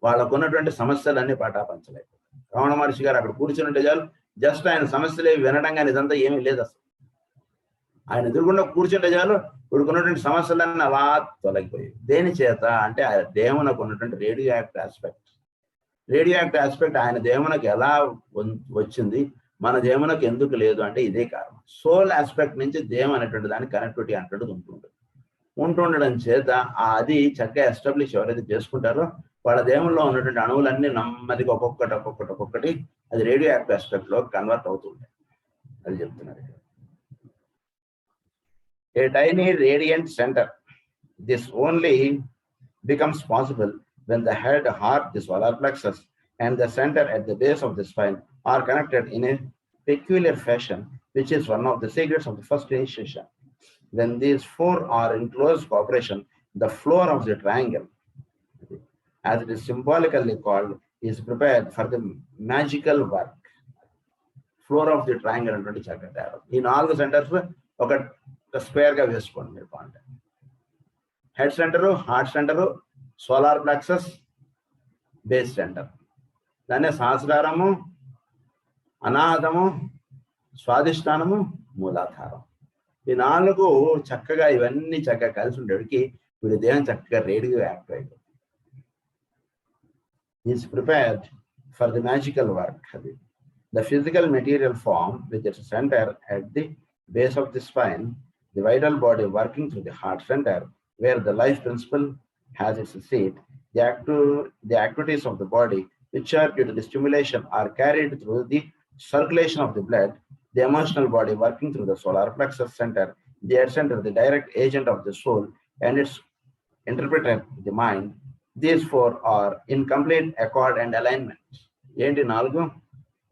వాళ్ళకు ఉన్నటువంటి సమస్యలన్నీ పటాపంచలేకపోతాయి. రమణ మహర్షి గారు అక్కడ కూర్చుంటే చాలు జస్ట్ ఆయన సమస్యలు వినడం కానీ ఇదంతా ఏమీ లేదు అసలు. ఆయన ఎదురుగుండా కూర్చుంటే చాలు ఇప్పుడుకున్నటువంటి సమస్యలన్నీ అలా తొలగిపోయాయి. దేని చేత అంటే ఆయన దేవునికి ఉన్నటువంటి రేడియో యాక్టివ్ ఆస్పెక్ట్ ఆయన దేవునికి ఎలా వచ్చింది, మన దేవునికి ఎందుకు లేదు అంటే ఇదే కారణం. సోల్ ఆస్పెక్ట్ నుంచి దేవుని అనేటువంటి దానికి కనెక్టివిటీ అంటూ ఉంటుండడం చేత అది చక్కగా ఎస్టాబ్లిష్ ఎవరైతే చేసుకుంటారో వాళ్ళ దేవుల్లో ఉన్నటువంటి అణువులన్నీ నెమ్మదిగా ఒక్కొక్కటి అది రేడియో యాక్టివ్ ఆస్పెక్ట్ లో కన్వర్ట్ అవుతుంటాయి. అది చెప్తున్నారు. A tiny radiant center. This only becomes possible when the head, heart, the solar plexus, and the center at the base of the spine are connected in a peculiar fashion, which is one of the secrets of the first initiation. When these four are in close cooperation, the floor of the triangle, as it is symbolically called, is prepared for the magical work. Floor of the triangle అంటే చక్కగా ఈ 4 centres ఒక square గా వేసుకోండి మీరు point. Head centre, heart centre, solar plexus, base centre. దాన్ని సహస్రారము, అనాహతము, స్వాధిష్టానము, మూలాధారం. ఈ 4 చక్కగా ఇవన్నీ చక్కగా కలిసి ఉండేటికి వీడి దేహం చక్కగా రేడియో యాక్టివ్ అయిపోతుంది. Is prepared for the magical work. అది the physical material form with its center at the base of the spine, the vital body working through the heart center, where the life principle has its seat. The activities of the body, which are due to the stimulation, are carried through the circulation of the blood. The emotional body working through the solar plexus center, the head center, the direct agent of the soul, and its interpreter, the mind. These four are in complete accord and alignment. ఏంటి 4?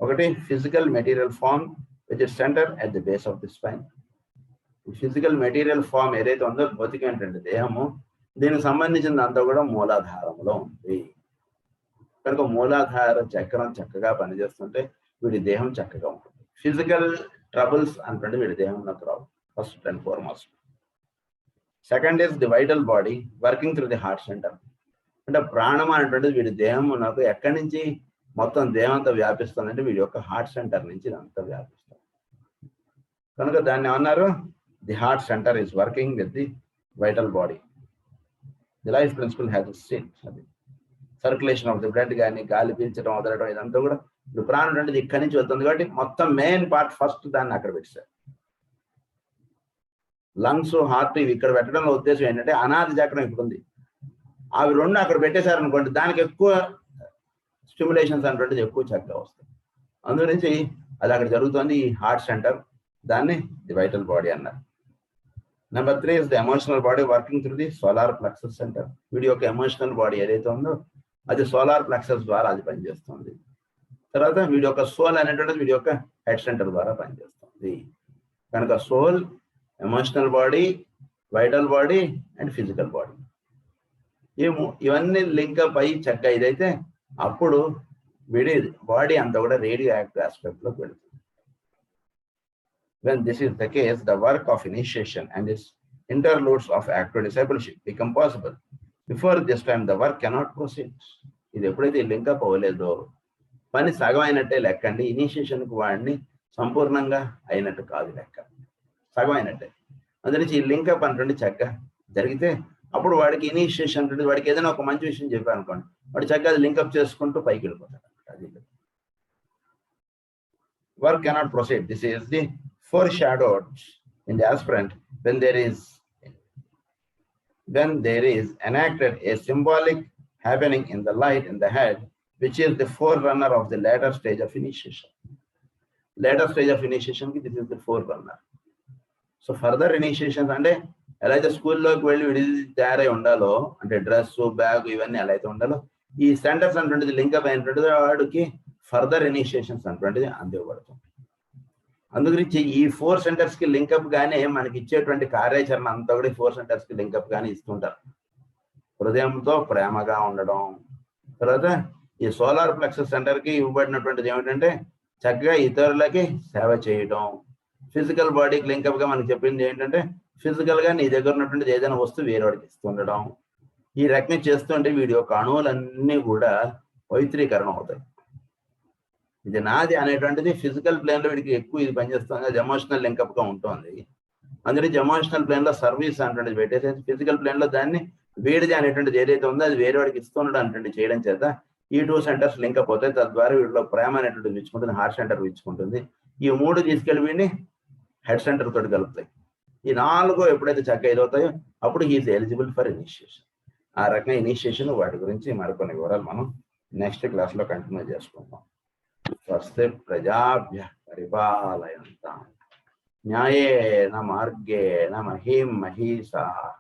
ఒకటి physical material form which is centre at the base of the spine. Physical material form ఏదైతే ఉందో భౌతికమైనటువంటి దేహము, దీనికి సంబంధించిన అంతా కూడా మూలాధారంలో ఉంది. కనుక మూలాధార చక్రం చక్కగా పనిచేస్తుంటే వీడి దేహం చక్కగా ఉంటుంది. ఫిజికల్ ట్రబుల్స్ అంటే వీడి దేహంలోకి రావు, first and foremost. Second is the vital body working through the heart centre. అంటే ప్రాణం అనేటువంటిది వీడి దేహం నాకు ఎక్కడి నుంచి మొత్తం దేహంతో వ్యాపిస్తుందంటే వీడి యొక్క హార్ట్ సెంటర్ నుంచి ఇదంతా వ్యాపిస్తుంది. కనుక దాన్ని ఏమన్నారు, the heart centre is working with the vital body. The life principal has seen. అది సర్క్యులేషన్ ఆఫ్ ది బ్లడ్ కానీ గాలి పీల్చడం వదలడం ఇదంతా కూడా ఇప్పుడు ప్రాణం అంటే ఇక్కడి నుంచి వస్తుంది కాబట్టి మొత్తం మెయిన్ పార్ట్ ఫస్ట్ దాన్ని అక్కడ పెట్టారు. లంగ్స్, హార్ట్ ఇవి ఇక్కడ పెట్టడంలో ఉద్దేశం ఏంటంటే అనాది చక్రం ఇప్పుడు ఉంది, అవి 2 అక్కడ పెట్టేశారనుకోండి దానికి ఎక్కువ స్టిమ్యులేషన్స్ అనేటువంటిది ఎక్కువ చక్కగా వస్తాయి. అందుగురించి అది అక్కడ జరుగుతుంది. ఈ హార్ట్ సెంటర్ దాన్ని ది వైటల్ బాడీ అన్నారు. Number 3 is the emotional body working through the solar plexus centre. వీడి యొక్క ఎమోషనల్ బాడీ ఏదైతే ఉందో అది సోలార్ ప్లెక్సస్ ద్వారా అది పనిచేస్తుంది. తర్వాత వీడి యొక్క సోల్ అనేటువంటిది వీడి యొక్క హెడ్ సెంటర్ ద్వారా పనిచేస్తుంది. కనుక soul, emotional body, vital body and physical body ఇవన్నీ లింకప్ అయ్యి చక్కగా ఇదైతే అప్పుడు వీడి బాడీ అంతా కూడా రేడియో యాక్టివ్ ఆస్పెక్ట్ లోకి వెళుతుంది. When this is the case, the work of initiation and its interludes of active discipleship become possible. Before this time, the work cannot proceed. ఇది ఎప్పుడైతే లింకప్ అవ్వలేదో పని సగం అయినట్టే లెక్కండి. ఇనిషియేషన్కి వాడిని సంపూర్ణంగా అయినట్టు కాదు లెక్క, సగం అయినట్టే. అందుకని ఈ లింకప్ అంటే చక్కగా జరిగితే అప్పుడు వాడికి ఇనిషియేషన్ అంటే వాడికి ఏదైనా ఒక మంచి విషయం చెప్పాను అనుకోండి, వాడు చక్కగా అది లింకప్ చేసుకుంటూ పైకి వెళ్ళిపోతాడు. అది work cannot proceed. This is the foreshadowed in the aspirant when there is enacted a symbolic happening in the light in the head, which is the forerunner of the later stage of initiation. Later stage of initiation ki this is the forerunner. So further initiations అంటే ఎలా అయితే స్కూల్లోకి వెళ్ళి విడిది తయారై ఉండాలో, అంటే dress, bag ఇవన్నీ ఎలా అయితే ఉండాలో, ఈ సెంటర్స్ అటువంటిది లింకప్ అయినటువంటిది వాడికి ఫర్దర్ ఇనిషియేషన్స్ అటువంటిది అందివ్వబడుతుంది. అందుగురించి ఈ 4 సెంటర్స్ కి లింకప్ గానే మనకి ఇచ్చేటువంటి కార్యాచరణ అంతా కూడా 4 సెంటర్స్ కి లింకప్ గానే ఇస్తుంటారు. హృదయంతో ప్రేమగా ఉండడం, తర్వాత ఈ సోలార్ ప్లెక్సస్ సెంటర్ కి ఇవ్వబడినటువంటిది ఏమిటంటే చక్కగా ఇతరులకి సేవ చేయడం. ఫిజికల్ బాడీకి లింకప్ గా మనకి చెప్పింది ఏంటంటే ఫిజికల్గా నీ దగ్గర ఉన్నటువంటిది ఏదైనా వస్తువు వేరేవాడికి ఇస్తుండడం, ఈ రకంగా చేస్తుంటే వీడి యొక్క అణువులన్నీ కూడా పవిత్రీకరణ అవుతాయి. ఇది నాది అనేటువంటిది ఫిజికల్ ప్లేన్లో వీడికి ఎక్కువ ఇది పనిచేస్తుంది, అది ఎమోషనల్ లింకప్గా ఉంటుంది. అందులో ఎమోషనల్ ప్లేన్లో సర్వీస్ అనేటువంటిది పెట్టేసి ఫిజికల్ ప్లేన్లో దాన్ని వీడిది అనేటువంటిది ఏదైతే ఉందో అది వేరే వాడికి ఇస్తుండడం అనేటువంటి చేయడం చేత ఈ 2 సెంటర్స్ లింకప్ అవుతాయి. తద్వారా వీడిలో ప్రేమ అనేటువంటిది విచ్చుకుంటుంది, హార్ట్ సెంటర్ విచ్చుకుంటుంది. ఈ 3 తీసుకెళ్ళి వీడిని హెడ్ సెంటర్ తోటి కలుపుతాయి. ఈ 4 ఎప్పుడైతే చక్కగా ఇదవుతాయో అప్పుడు హీఈస్ ఎలిజిబుల్ ఫర్ ఇనిషియేషన్. ఆ రకంగా ఇనిషియేషన్ వాటి గురించి మరికొన్ని వివరాలు మనం నెక్స్ట్ క్లాస్లో కంటిన్యూ చేసుకుందాం. స్వస్తి ప్రజాభ్య పరిపాలయంతాం న్యాయేన మార్గేణ మహీం మహీషాః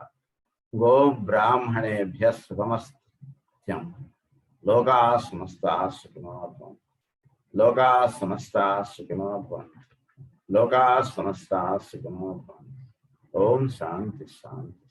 గో బ్రాహ్మణేభ్యः శుభమస్తు. లోకాః సమస్తాః సుఖినో భవంతు. లోకాః సమస్తాః సుఖినో భవంతు. లోకాః సమస్తాః సుఖినో భవంతు. ఓం శాంతి శాంతి.